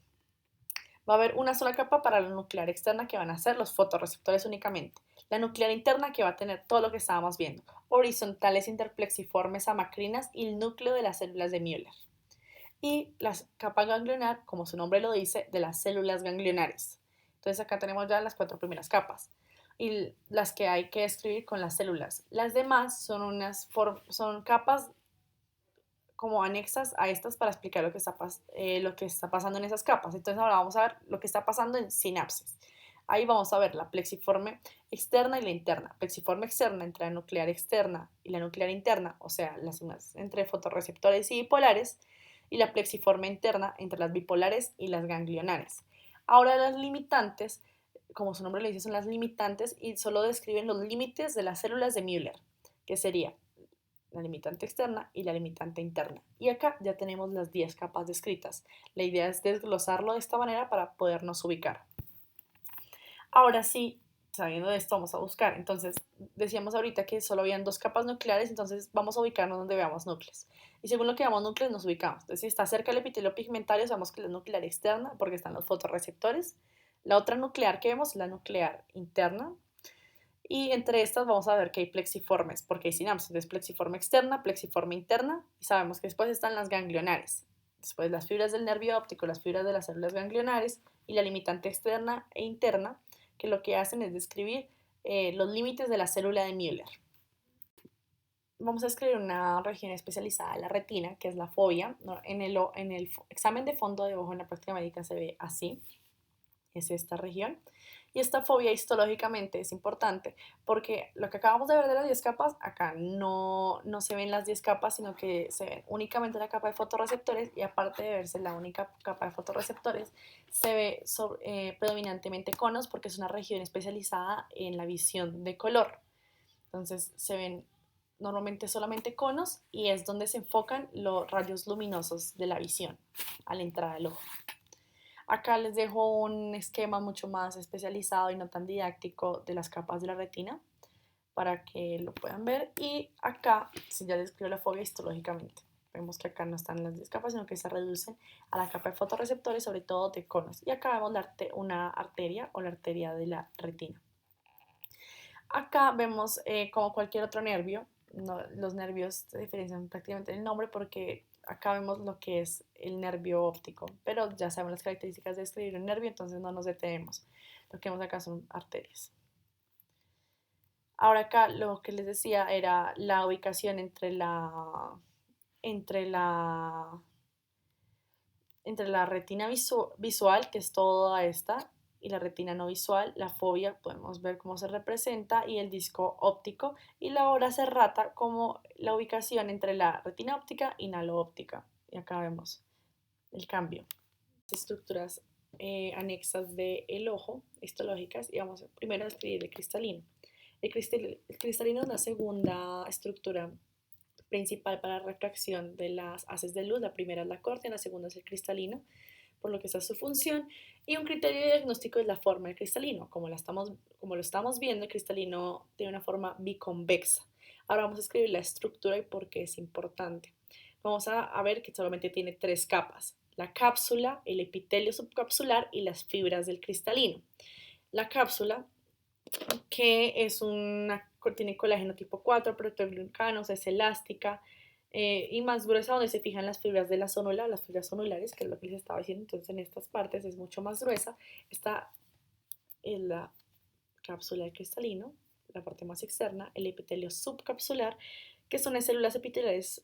Speaker 1: Va a haber una sola capa para la nuclear externa que van a ser los fotorreceptores únicamente. La nuclear interna que va a tener todo lo que estábamos viendo, horizontales interplexiformes amacrinas y el núcleo de las células de Müller. Y la capa ganglionar, como su nombre lo dice, de las células ganglionares. Entonces acá tenemos ya las 4 primeras capas y las que hay que escribir con las células. Las demás son capas como anexas a estas para explicar lo que está pasando en esas capas. Entonces ahora vamos a ver lo que está pasando en sinapsis. Ahí vamos a ver la plexiforme externa y la interna. Plexiforme externa entre la nuclear externa y la nuclear interna, o sea, las unas entre fotorreceptores y bipolares, y la plexiforme interna entre las bipolares y las ganglionares. Ahora las limitantes, como su nombre le dice, son las limitantes y solo describen los límites de las células de Müller, que sería la limitante externa y la limitante interna. Y acá ya tenemos las 10 capas descritas. La idea es desglosarlo de esta manera para podernos ubicar. Ahora sí, sabiendo de esto, vamos a buscar. Entonces, decíamos ahorita que solo habían 2 capas nucleares, entonces vamos a ubicarnos donde veamos núcleos. Y según lo que veamos núcleos, nos ubicamos. Entonces, si está cerca del epitelio pigmentario, sabemos que es la nuclear externa, porque están los fotorreceptores. La otra nuclear que vemos es la nuclear interna, y entre estas vamos a ver que hay plexiformes, porque hay sinapsis. Entonces, plexiforme externa, plexiforme interna, y sabemos que después están las ganglionares. Después las fibras del nervio óptico, las fibras de las células ganglionares y la limitante externa e interna, que lo que hacen es describir los límites de la célula de Müller. Vamos a escribir una región especializada de la retina, que es la fovea. En el examen de fondo de ojo en la práctica médica se ve así, es esta región. Y esta fobia histológicamente es importante porque lo que acabamos de ver de las 10 capas, acá no se ven las 10 capas, sino que se ve únicamente la capa de fotorreceptores y aparte de verse la única capa de fotorreceptores, se ve predominantemente conos porque es una región especializada en la visión de color. Entonces se ven normalmente solamente conos y es donde se enfocan los rayos luminosos de la visión a la entrada del ojo. Acá les dejo un esquema mucho más especializado y no tan didáctico de las capas de la retina para que lo puedan ver. Y acá, si ya describo la fobia histológicamente, vemos que acá no están las 10 capas, sino que se reducen a la capa de fotorreceptores, sobre todo de conos. Y acá vemos una arteria o la arteria de la retina. Acá vemos como cualquier otro nervio, no, los nervios se diferencian prácticamente en el nombre porque acá vemos lo que es el nervio óptico, pero ya sabemos las características de describir un nervio, entonces no nos detenemos. Lo que vemos acá son arterias. Ahora acá lo que les decía era la ubicación entre la, entre la retina visual, que es toda esta, y la retina no visual, la fovea, podemos ver cómo se representa, y el disco óptico, y la obra serrata como la ubicación entre la retina óptica y nalo-óptica. Y acá vemos el cambio. Estructuras anexas del ojo, histológicas, y vamos primero a describir el cristalino. El cristalino es la segunda estructura principal para la refracción de las haces de luz. La primera es la córnea, la segunda es el cristalino, por lo que esa es su función. Y un criterio de diagnóstico es la forma del cristalino. Como lo estamos viendo, el cristalino tiene una forma biconvexa. Ahora vamos a escribir la estructura y por qué es importante. Vamos a ver que solamente tiene 3 capas: la cápsula, el epitelio subcapsular y las fibras del cristalino. La cápsula, que tiene colágeno tipo 4, proteoglucanos, es elástica y más gruesa, donde se fijan las fibras de la zónula, las fibras zonulares, que es lo que les estaba diciendo. Entonces en estas partes es mucho más gruesa. Esta es la cápsula del cristalino, la parte más externa. El epitelio subcapsular, que son las células epiteliales,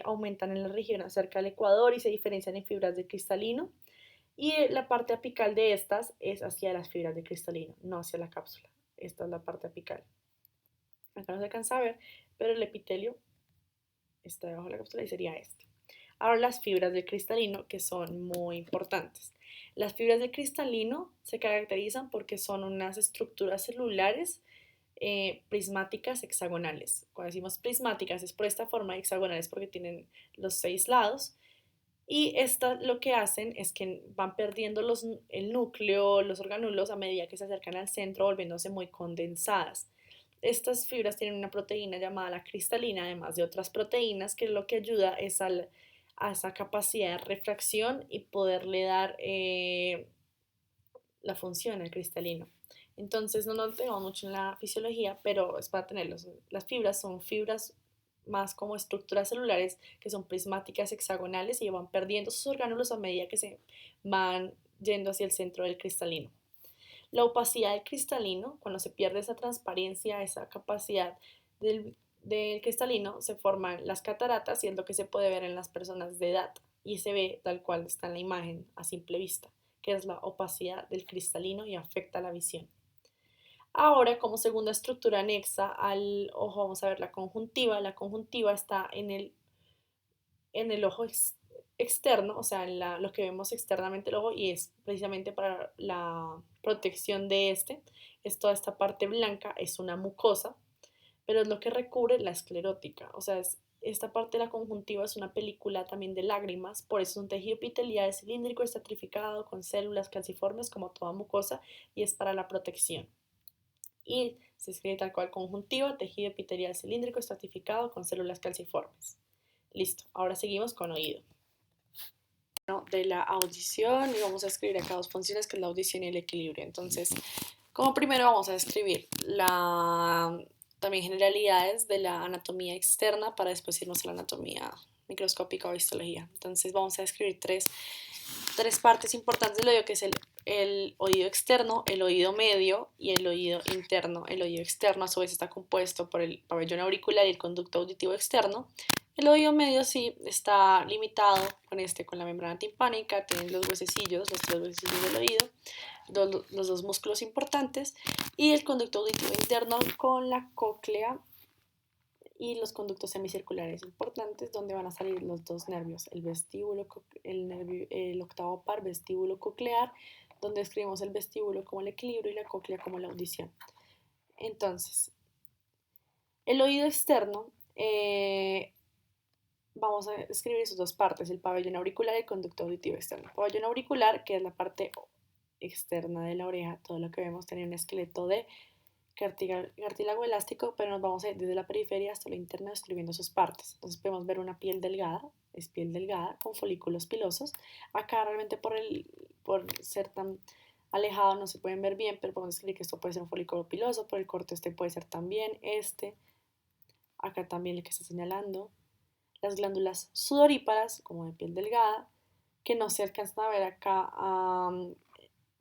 Speaker 1: aumentan en la región cerca del ecuador y se diferencian en fibras de cristalino. Y la parte apical de estas es hacia las fibras de cristalino, no hacia la cápsula. Esta es la parte apical. Acá no se alcanza a ver, pero el epitelio está debajo de la cápsula y sería este. Ahora las fibras del cristalino, que son muy importantes. Las fibras del cristalino se caracterizan porque son unas estructuras celulares prismáticas hexagonales. Cuando decimos prismáticas es por esta forma, hexagonales porque tienen los 6 lados. Y estas lo que hacen es que van perdiendo el núcleo, los organulos a medida que se acercan al centro, volviéndose muy condensadas. Estas fibras tienen una proteína llamada la cristalina, además de otras proteínas, que lo que ayuda es a esa capacidad de refracción y poderle dar la función al cristalino. Entonces no nos tenemos mucho en la fisiología, pero es para tenerlos. Las fibras son fibras más como estructuras celulares que son prismáticas hexagonales y van perdiendo sus orgánulos a medida que se van yendo hacia el centro del cristalino. La opacidad del cristalino, cuando se pierde esa transparencia, esa capacidad del cristalino, se forman las cataratas y es lo que se puede ver en las personas de edad y se ve tal cual está en la imagen a simple vista, que es la opacidad del cristalino y afecta la visión. Ahora, como segunda estructura anexa al ojo, vamos a ver la conjuntiva. La conjuntiva está en el ojo externo, o sea, lo que vemos externamente el ojo, y es precisamente para la protección de este. Es toda esta parte blanca, es una mucosa, pero es lo que recubre la esclerótica. O sea, esta parte de la conjuntiva es una película también de lágrimas, por eso es un tejido epitelial cilíndrico estratificado con células calciformes como toda mucosa y es para la protección. Y se escribe tal cual: conjuntiva, tejido epitelial cilíndrico estratificado con células calciformes. Listo, ahora seguimos con oído. De la audición y vamos a escribir acá 2 funciones, que es la audición y el equilibrio. Entonces, como primero vamos a describir también generalidades de la anatomía externa para después irnos a la anatomía microscópica o histología. Entonces vamos a describir tres partes importantes del oído, que es el oído externo, el oído medio y el oído interno. El oído externo a su vez está compuesto por el pabellón auricular y el conducto auditivo externo. El oído medio sí está limitado con la membrana timpánica, tiene los 3 huesecillos del oído, los 2 músculos importantes, y el conducto auditivo interno con la cóclea y los conductos semicirculares importantes, donde van a salir los 2 nervios, el octavo par vestíbulo coclear, donde escribimos el vestíbulo como el equilibrio y la cóclea como la audición. Entonces, El oído externo, vamos a escribir sus dos partes, el pabellón auricular y el conducto auditivo externo. El pabellón auricular, que es la parte externa de la oreja, todo lo que vemos tiene un esqueleto de cartílago elástico, pero nos vamos a ir desde la periferia hasta lo interno describiendo sus partes. Entonces podemos ver una piel delgada, es piel delgada con folículos pilosos. Acá realmente por ser tan alejado no se pueden ver bien, pero podemos escribir que esto puede ser un folículo piloso, por el corte este puede ser también este, acá también el que está señalando. Las glándulas sudoríparas, como de piel delgada, que no se alcanzan a ver acá,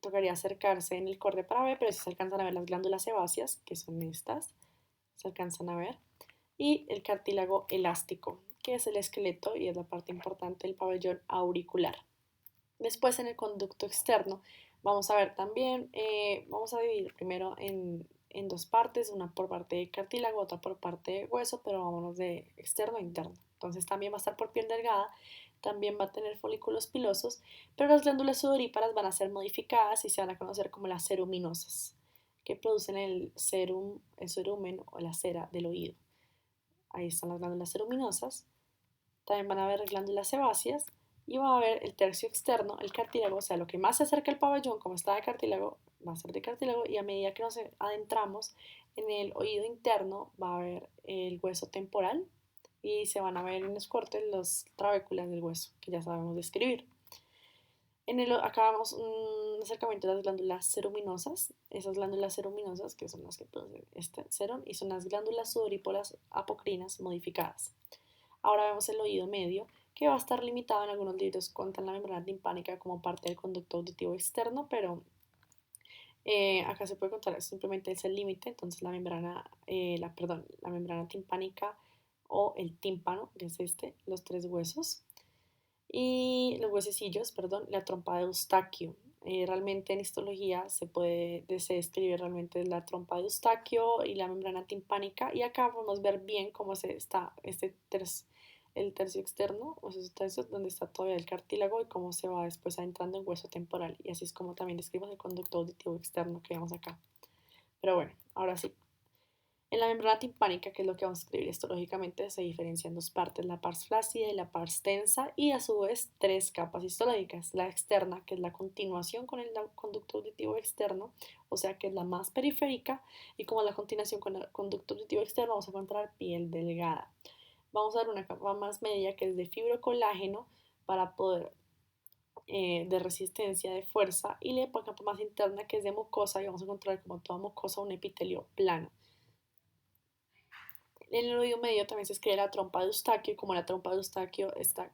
Speaker 1: tocaría acercarse en el corte para ver, pero sí se alcanzan a ver las glándulas sebáceas, que son estas, se alcanzan a ver, y el cartílago elástico, que es el esqueleto y es la parte importante del pabellón auricular. Después en el conducto externo vamos a ver también, vamos a dividir primero en dos partes, una por parte de cartílago, otra por parte de hueso, pero vámonos de externo a interno. Entonces también va a estar por piel delgada, también va a tener folículos pilosos, pero las glándulas sudoríparas van a ser modificadas y se van a conocer como las ceruminosas, que producen el cerumen o la cera del oído. Ahí están las glándulas ceruminosas. También van a haber glándulas sebáceas y va a haber el tercio externo, el cartílago, o sea, lo que más se acerca al pabellón, como está de cartílago, va a ser de cartílago y a medida que nos adentramos en el oído interno va a haber el hueso temporal y se van a ver en los cortes las trabéculas del hueso, que ya sabemos describir. Acá vemos un acercamiento de las glándulas ceruminosas, esas glándulas ceruminosas que son las que producen este serón y son las glándulas sudoríparas apocrinas modificadas. Ahora vemos el oído medio, que va a estar limitado en algunos libros cuentan la membrana timpánica como parte del conducto auditivo externo, pero acá se puede contar simplemente es el límite, entonces la membrana timpánica o el tímpano, que es este, los tres huesos, y los huesecillos, perdón, la trompa de Eustaquio. Realmente en histología se describe realmente la trompa de Eustaquio y la membrana timpánica y acá podemos ver bien cómo está el tercio externo, o esos tercios donde está todavía el cartílago y cómo se va después adentrando en hueso temporal y así es como también describimos el conducto auditivo externo que vemos acá. Pero bueno, ahora sí, en la membrana timpánica, que es lo que vamos a escribir histológicamente, se diferencian dos partes, la pars flácida y la pars tensa, y a su vez tres capas histológicas. La externa, que es la continuación con el conducto auditivo externo, o sea que es la más periférica, y como la continuación con el conducto auditivo externo vamos a encontrar piel delgada. Vamos a ver una capa más media que es de fibrocolágeno para poder de resistencia, de fuerza, y la capa más interna que es de mucosa, y vamos a encontrar como toda mucosa un epitelio plano. En el oído medio también se escribe la trompa de Eustaquio y como la trompa de Eustaquio está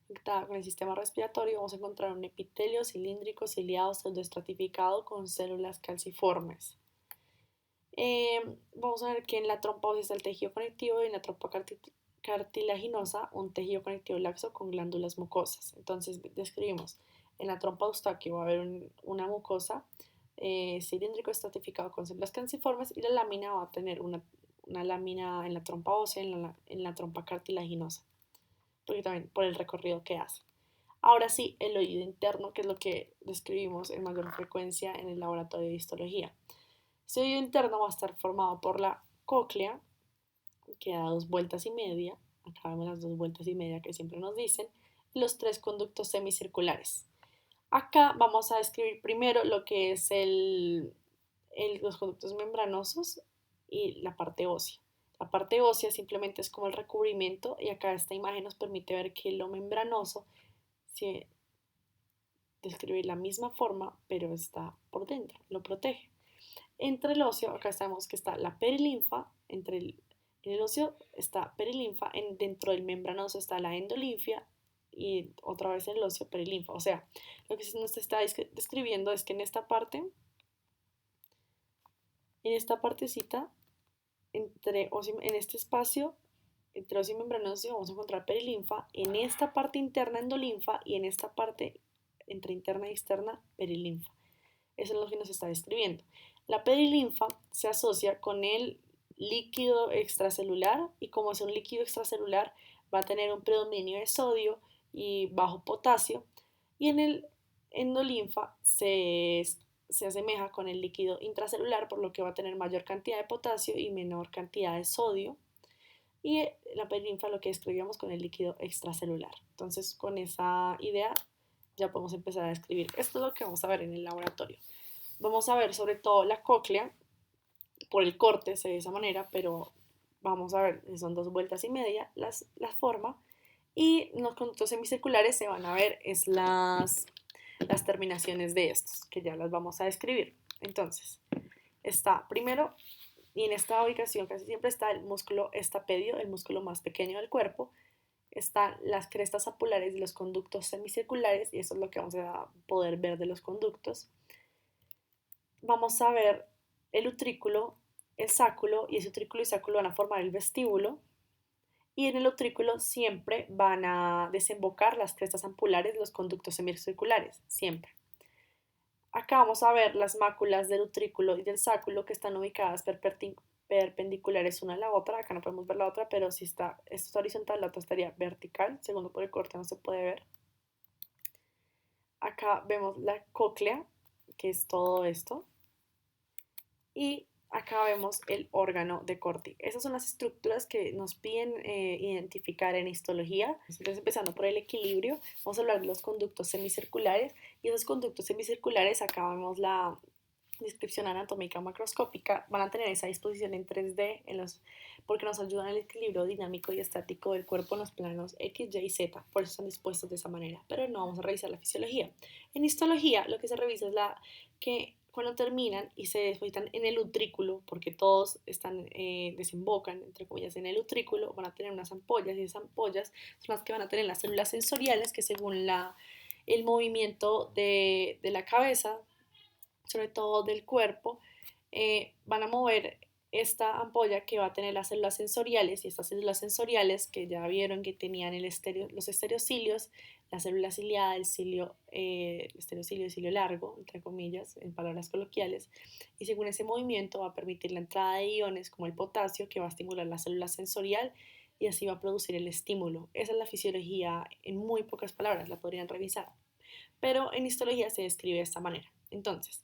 Speaker 1: conectada con el sistema respiratorio, vamos a encontrar un epitelio cilíndrico, ciliado, pseudoestratificado con células calciformes. Vamos a ver que en la trompa ósea está el tejido conectivo y en la trompa cartilaginosa un tejido conectivo laxo con glándulas mucosas. Entonces describimos, en la trompa de Eustaquio va a haber una mucosa cilíndrico estratificado con células calciformes y la lámina va a tener una lámina en la trompa ósea, en la trompa cartilaginosa, porque también por el recorrido que hace. Ahora sí, el oído interno, que es lo que describimos en mayor frecuencia en el laboratorio de histología. Este oído interno va a estar formado por la cóclea, que da 2,5 vueltas. Acá vemos las 2,5 vueltas que siempre nos dicen, y los tres conductos semicirculares. Acá vamos a describir primero lo que es los conductos membranosos y la parte ósea. La parte ósea simplemente es como el recubrimiento y acá esta imagen nos permite ver que lo membranoso se describe la misma forma, pero está por dentro, lo protege. Entre el óseo, acá sabemos que está la perilinfa, en el óseo está perilinfa, dentro del membranoso está la endolinfia y otra vez en el óseo perilinfa. O sea, lo que nos está describiendo es que en esta partecita, en este espacio entre óseo y membranoso vamos a encontrar perilinfa, en esta parte interna endolinfa y en esta parte entre interna y externa perilinfa. Eso es lo que nos está describiendo. La perilinfa se asocia con el líquido extracelular y como es un líquido extracelular va a tener un predominio de sodio y bajo potasio y en el endolinfa se asemeja con el líquido intracelular, por lo que va a tener mayor cantidad de potasio y menor cantidad de sodio. Y la perilinfa lo que describíamos con el líquido extracelular. Entonces, con esa idea ya podemos empezar a describir. Esto es lo que vamos a ver en el laboratorio. Vamos a ver sobre todo la cóclea, por el corte se ve de esa manera, pero vamos a ver, son 2,5 vueltas, la forma. Y los conductos semicirculares se van a ver es las terminaciones de estos, que ya las vamos a describir. Entonces, está primero, y en esta ubicación casi siempre está el músculo estapedio, el músculo más pequeño del cuerpo. Están las crestas apulares de los conductos semicirculares, y eso es lo que vamos a poder ver de los conductos. Vamos a ver el utrículo, el sáculo, y ese utrículo y sáculo van a formar el vestíbulo. Y en el utrículo siempre van a desembocar las crestas ampulares de los conductos semicirculares, siempre. Acá vamos a ver las máculas del utrículo y del sáculo que están ubicadas perpendiculares una a la otra. Acá no podemos ver la otra, pero si esta es horizontal, la otra estaría vertical. Segundo por el corte no se puede ver. Acá vemos la cóclea, que es todo esto. Y acá vemos el órgano de Corti. Esas son las estructuras que nos piden identificar en histología. Entonces, empezando por el equilibrio, vamos a hablar de los conductos semicirculares. Y esos conductos semicirculares, acá vemos la descripción anatómica macroscópica, van a tener esa disposición en 3D porque nos ayudan al equilibrio dinámico y estático del cuerpo en los planos X, Y y Z. Por eso están dispuestos de esa manera. Pero no vamos a revisar la fisiología. En histología, lo que se revisa es que cuando terminan y se depositan en el utrículo, porque todos desembocan, entre comillas, en el utrículo, van a tener unas ampollas, y esas ampollas son las que van a tener las células sensoriales que según el movimiento de la cabeza, sobre todo del cuerpo, van a mover esta ampolla que va a tener las células sensoriales, y estas células sensoriales que ya vieron que tenían los estereocilios, la célula ciliada, el estereocilio, el cilio largo, entre comillas, en palabras coloquiales, y según ese movimiento va a permitir la entrada de iones como el potasio, que va a estimular la célula sensorial y así va a producir el estímulo. Esa es la fisiología en muy pocas palabras, la podrían revisar, pero en histología se describe de esta manera. Entonces,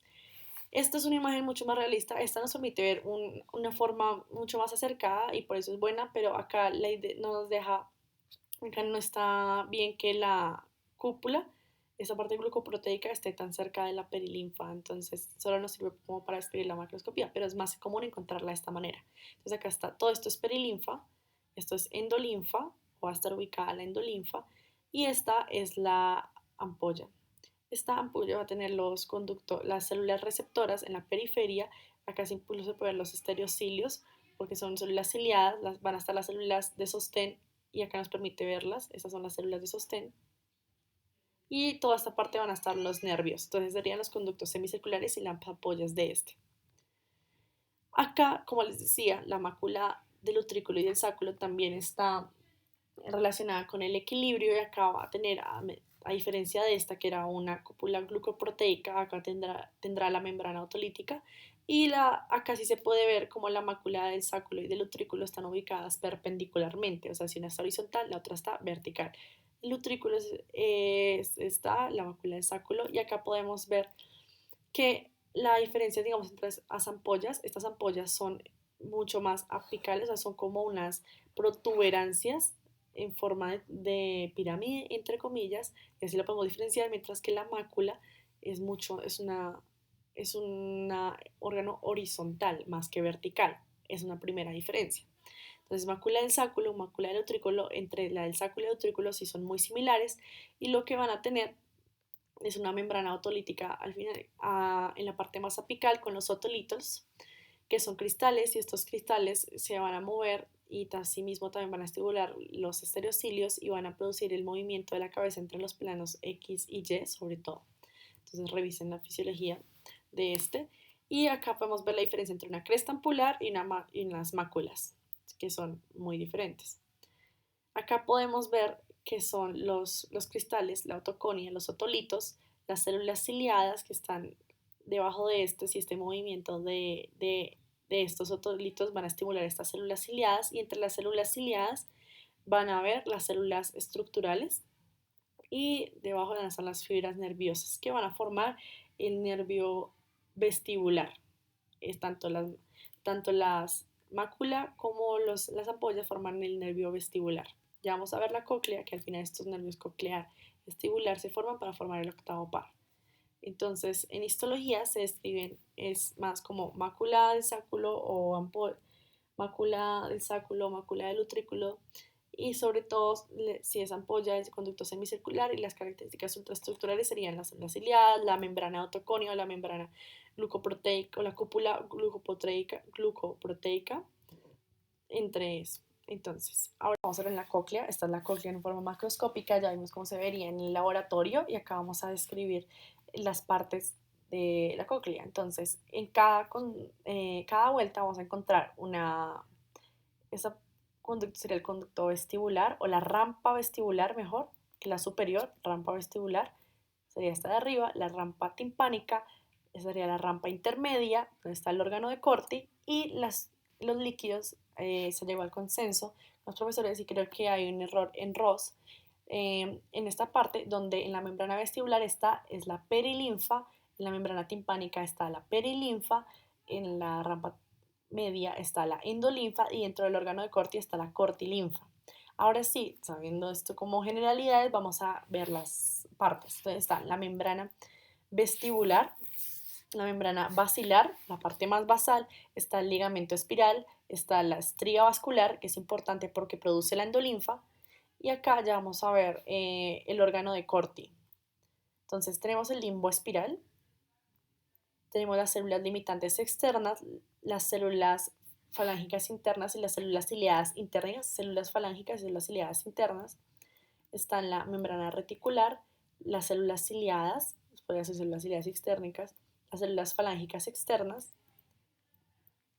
Speaker 1: esta es una imagen mucho más realista, esta nos permite ver una forma mucho más acercada y por eso es buena, pero acá no nos deja, acá no está bien que la cúpula, esa parte glucoproteica, esté tan cerca de la perilinfa, entonces solo nos sirve como para describir la macroscopía, pero es más común encontrarla de esta manera. Entonces acá está, todo esto es perilinfa, esto es endolinfa, o va a estar ubicada la endolinfa, y esta es la ampolla. Esta ampolla va a tener las células receptoras en la periferia. Acá se puede ver los estereocilios porque son células ciliadas, van a estar las células de sostén y acá nos permite verlas. Estas son las células de sostén. Y toda esta parte van a estar los nervios. Entonces serían los conductos semicirculares y las ampollas de este. Acá, como les decía, la mácula del utrículo y del sáculo también está relacionada con el equilibrio, y acá va a tener, a diferencia de esta que era una cúpula glucoproteica, acá tendrá la membrana autolítica, y acá sí se puede ver como la mácula del sáculo y del utrículo están ubicadas perpendicularmente, o sea, si una está horizontal, la otra está vertical. El utrículo está la mácula del sáculo, y acá podemos ver que la diferencia, digamos, entre las ampollas, estas ampollas son mucho más apicales, o sea, son como unas protuberancias en forma de pirámide, entre comillas, y así lo podemos diferenciar, mientras que la mácula es un órgano horizontal más que vertical. Es una primera diferencia. Entonces, mácula del sáculo, mácula del utrículo, entre la del sáculo y el utrículo sí son muy similares, y lo que van a tener es una membrana otolítica al final, en la parte más apical con los otolitos, que son cristales, y estos cristales se van a mover y asimismo también van a estimular los estereocilios y van a producir el movimiento de la cabeza entre los planos X y Y sobre todo. Entonces revisen la fisiología de este. Y acá podemos ver la diferencia entre una cresta ampular y unas máculas, que son muy diferentes. Acá podemos ver que son los cristales, la otoconia, los otolitos, las células ciliadas que están debajo de estos, y este movimiento de estos otolitos van a estimular estas células ciliadas, y entre las células ciliadas van a ver las células estructurales, y debajo van a estar las fibras nerviosas que van a formar el nervio vestibular. Es tanto las mácula como las ampollas forman el nervio vestibular. Ya vamos a ver la cóclea, que al final estos nervios coclear vestibular se forman para formar el octavo par. Entonces, en histología se describen, es más como mácula del sáculo o mácula del sáculo, mácula del utrículo, y sobre todo si es ampolla, el conducto semicircular, y las características ultraestructurales serían las células ciliadas, la membrana autocónica o la membrana glucoproteica o la cúpula glucoproteica, entre eso. Entonces, ahora vamos a ver en la cóclea. Esta es la cóclea en forma macroscópica, ya vimos cómo se vería en el laboratorio y acá vamos a describir las partes de la cóclea. Entonces, en cada vuelta vamos a encontrar esa conducto sería el conducto vestibular o la rampa vestibular mejor que la superior, rampa vestibular sería esta de arriba, la rampa timpánica, esa sería la rampa intermedia, donde está el órgano de Corti, y los líquidos, se llegó al consenso los profesores y creo que hay un error en Ross, en esta parte donde en la membrana vestibular es la perilinfa, en la membrana timpánica está la perilinfa, en la rampa media está la endolinfa y dentro del órgano de Corti está la cortilinfa. Ahora sí, sabiendo esto como generalidades, vamos a ver las partes. Entonces está la membrana vestibular, la membrana basilar, la parte más basal, está el ligamento espiral, está la estría vascular, que es importante porque produce la endolinfa, y acá ya vamos a ver el órgano de Corti. Entonces tenemos el limbo espiral, tenemos las células limitantes externas, las células falángicas internas y las células ciliadas internas, células falángicas y células ciliadas internas. Está en la membrana reticular, las células ciliadas, podrían ser células ciliadas extérnicas, las células falángicas externas,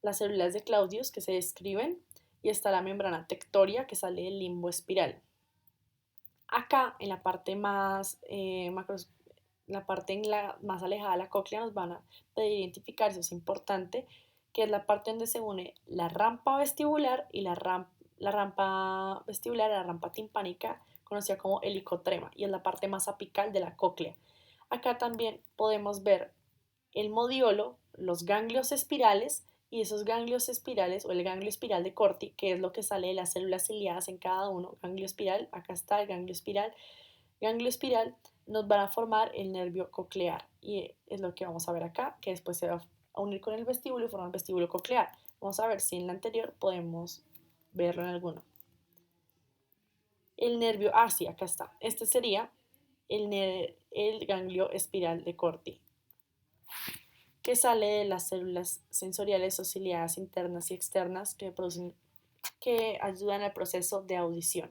Speaker 1: las células de Claudius que se describen, y está la membrana tectoria que sale del limbo espiral. Acá, en la parte más la parte más alejada de la cóclea, nos van a pedir identificar, eso es importante, que es la parte donde se une la rampa vestibular y la rampa vestibular y la rampa timpánica, conocida como helicotrema, y es la parte más apical de la cóclea. Acá también podemos ver el modiolo, los ganglios espirales, y esos ganglios espirales o el ganglio espiral de Corti, que es lo que sale de las células ciliadas en cada uno, ganglio espiral, acá está el ganglio espiral nos van a formar el nervio coclear y es lo que vamos a ver acá, que después se va a unir con el vestíbulo y formar el vestíbulo coclear. Vamos a ver si en la anterior podemos verlo en alguno. El nervio, sí, acá está. Este sería el ganglio espiral de Corti, que sale de las células sensoriales o ciliadas internas y externas que ayudan al proceso de audición.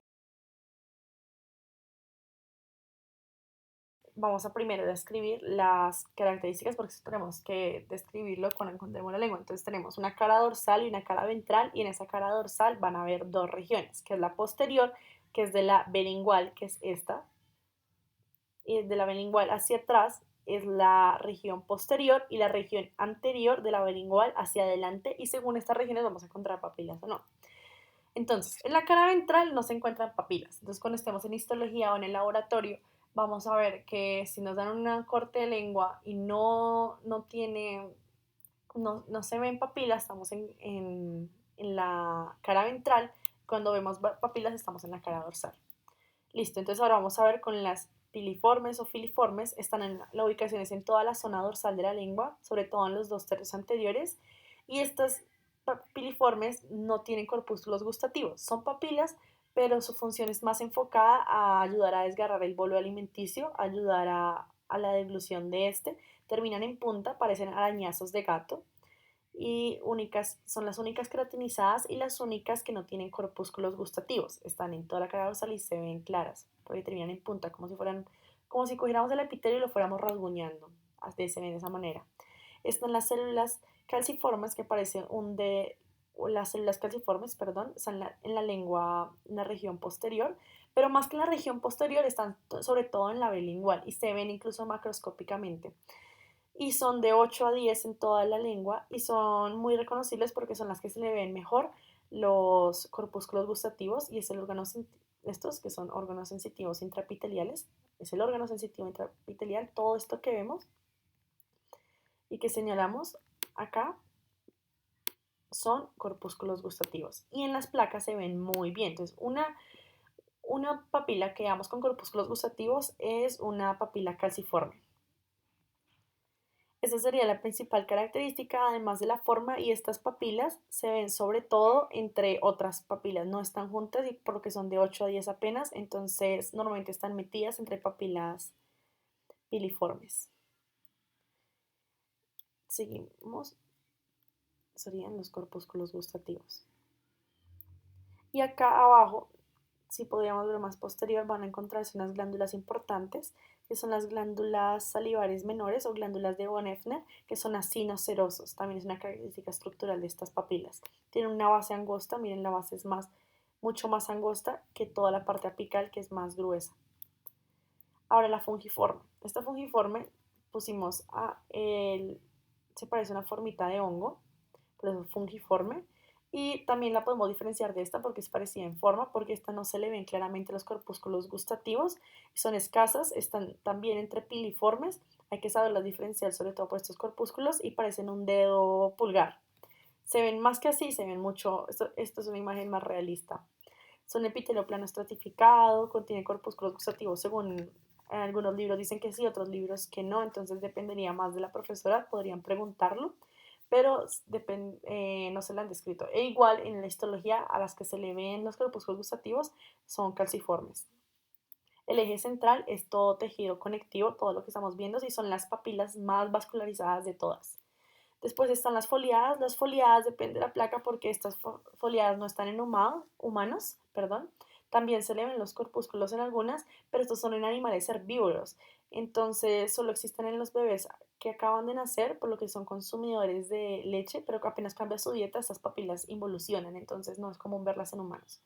Speaker 1: Vamos a primero describir las características porque tenemos que describirlo cuando encontremos la lengua. Entonces tenemos una cara dorsal y una cara ventral y en esa cara dorsal van a haber dos regiones, que es la posterior, que es de la bilingual, que es esta, y de la bilingual hacia atrás es la región posterior y la región anterior de la bilingual hacia adelante y según estas regiones vamos a encontrar papilas o no. Entonces, en la cara ventral no se encuentran papilas. Entonces, cuando estemos en histología o en el laboratorio, vamos a ver que si nos dan una corte de lengua y no se ven papilas, estamos en la cara ventral. Cuando vemos papilas, estamos en la cara dorsal. Listo, entonces ahora vamos a ver con las piliformes o filiformes. Están en la ubicación es en toda la zona dorsal de la lengua, sobre todo en los dos tercios anteriores. Y estas piliformes no tienen corpúsculos gustativos, son papilas, pero su función es más enfocada a ayudar a desgarrar el bolo alimenticio, ayudar a la deglución de este. Terminan en punta, parecen arañazos de gato y son las únicas queratinizadas y las únicas que no tienen corpúsculos gustativos. Están en toda la cara dorsal y se ven claras, porque terminan en punta, como si cogiéramos el epitelio y lo fuéramos rasguñando. Así se ven de esa manera. Están las células calciformes que parecen las células calciformes, perdón, están en la lengua, en la región posterior, pero más que en la región posterior están sobre todo en la bilingual y se ven incluso macroscópicamente y son de 8 a 10 en toda la lengua y son muy reconocibles porque son las que se le ven mejor los corpúsculos gustativos y es el órgano, estos que son órganos sensitivos intraepiteliales, es el órgano sensitivo intraepitelial, todo esto que vemos y que señalamos acá son corpúsculos gustativos. Y en las placas se ven muy bien. Entonces, una papila que damos con corpúsculos gustativos es una papila calciforme. Esa sería la principal característica, además de la forma, y estas papilas se ven sobre todo entre otras papilas, no están juntas y por lo que son de 8 a 10 apenas, entonces normalmente están metidas entre papilas piliformes. Seguimos, serían los corpúsculos gustativos. Y acá abajo, si podríamos ver más posterior, van a encontrarse unas glándulas importantes, que son las glándulas salivares menores o glándulas de von Effner, que son acinocerosos. También es una característica estructural de estas papilas. Tienen una base angosta, miren, la base es mucho más angosta que toda la parte apical, que es más gruesa. Ahora la fungiforme. Esta fungiforme pusimos se parece a una formita de hongo, por eso fungiforme. Y también la podemos diferenciar de esta porque es parecida en forma, porque esta no se le ven claramente los corpúsculos gustativos, son escasas, están también entre piliformes, hay que saberlas diferenciar sobre todo por estos corpúsculos y parecen un dedo pulgar. Se ven más que así, se ven mucho, esto es una imagen más realista. Son epitelio plano estratificado, contiene corpúsculos gustativos según algunos libros dicen que sí, otros libros que no, entonces dependería más de la profesora, podrían preguntarlo, pero no se la han descrito. E igual en la histología a las que se le ven los corpúsculos gustativos son calciformes. El eje central es todo tejido conectivo, todo lo que estamos viendo, y son las papilas más vascularizadas de todas. Después están las foliadas. Las foliadas depende de la placa porque estas foliadas no están en humanos, perdón. También se le ven los corpúsculos en algunas, pero estos son en animales herbívoros. Entonces solo existen en los bebés que acaban de nacer, por lo que son consumidores de leche, pero que apenas cambia su dieta, estas papilas involucionan, entonces no es común verlas en humanos.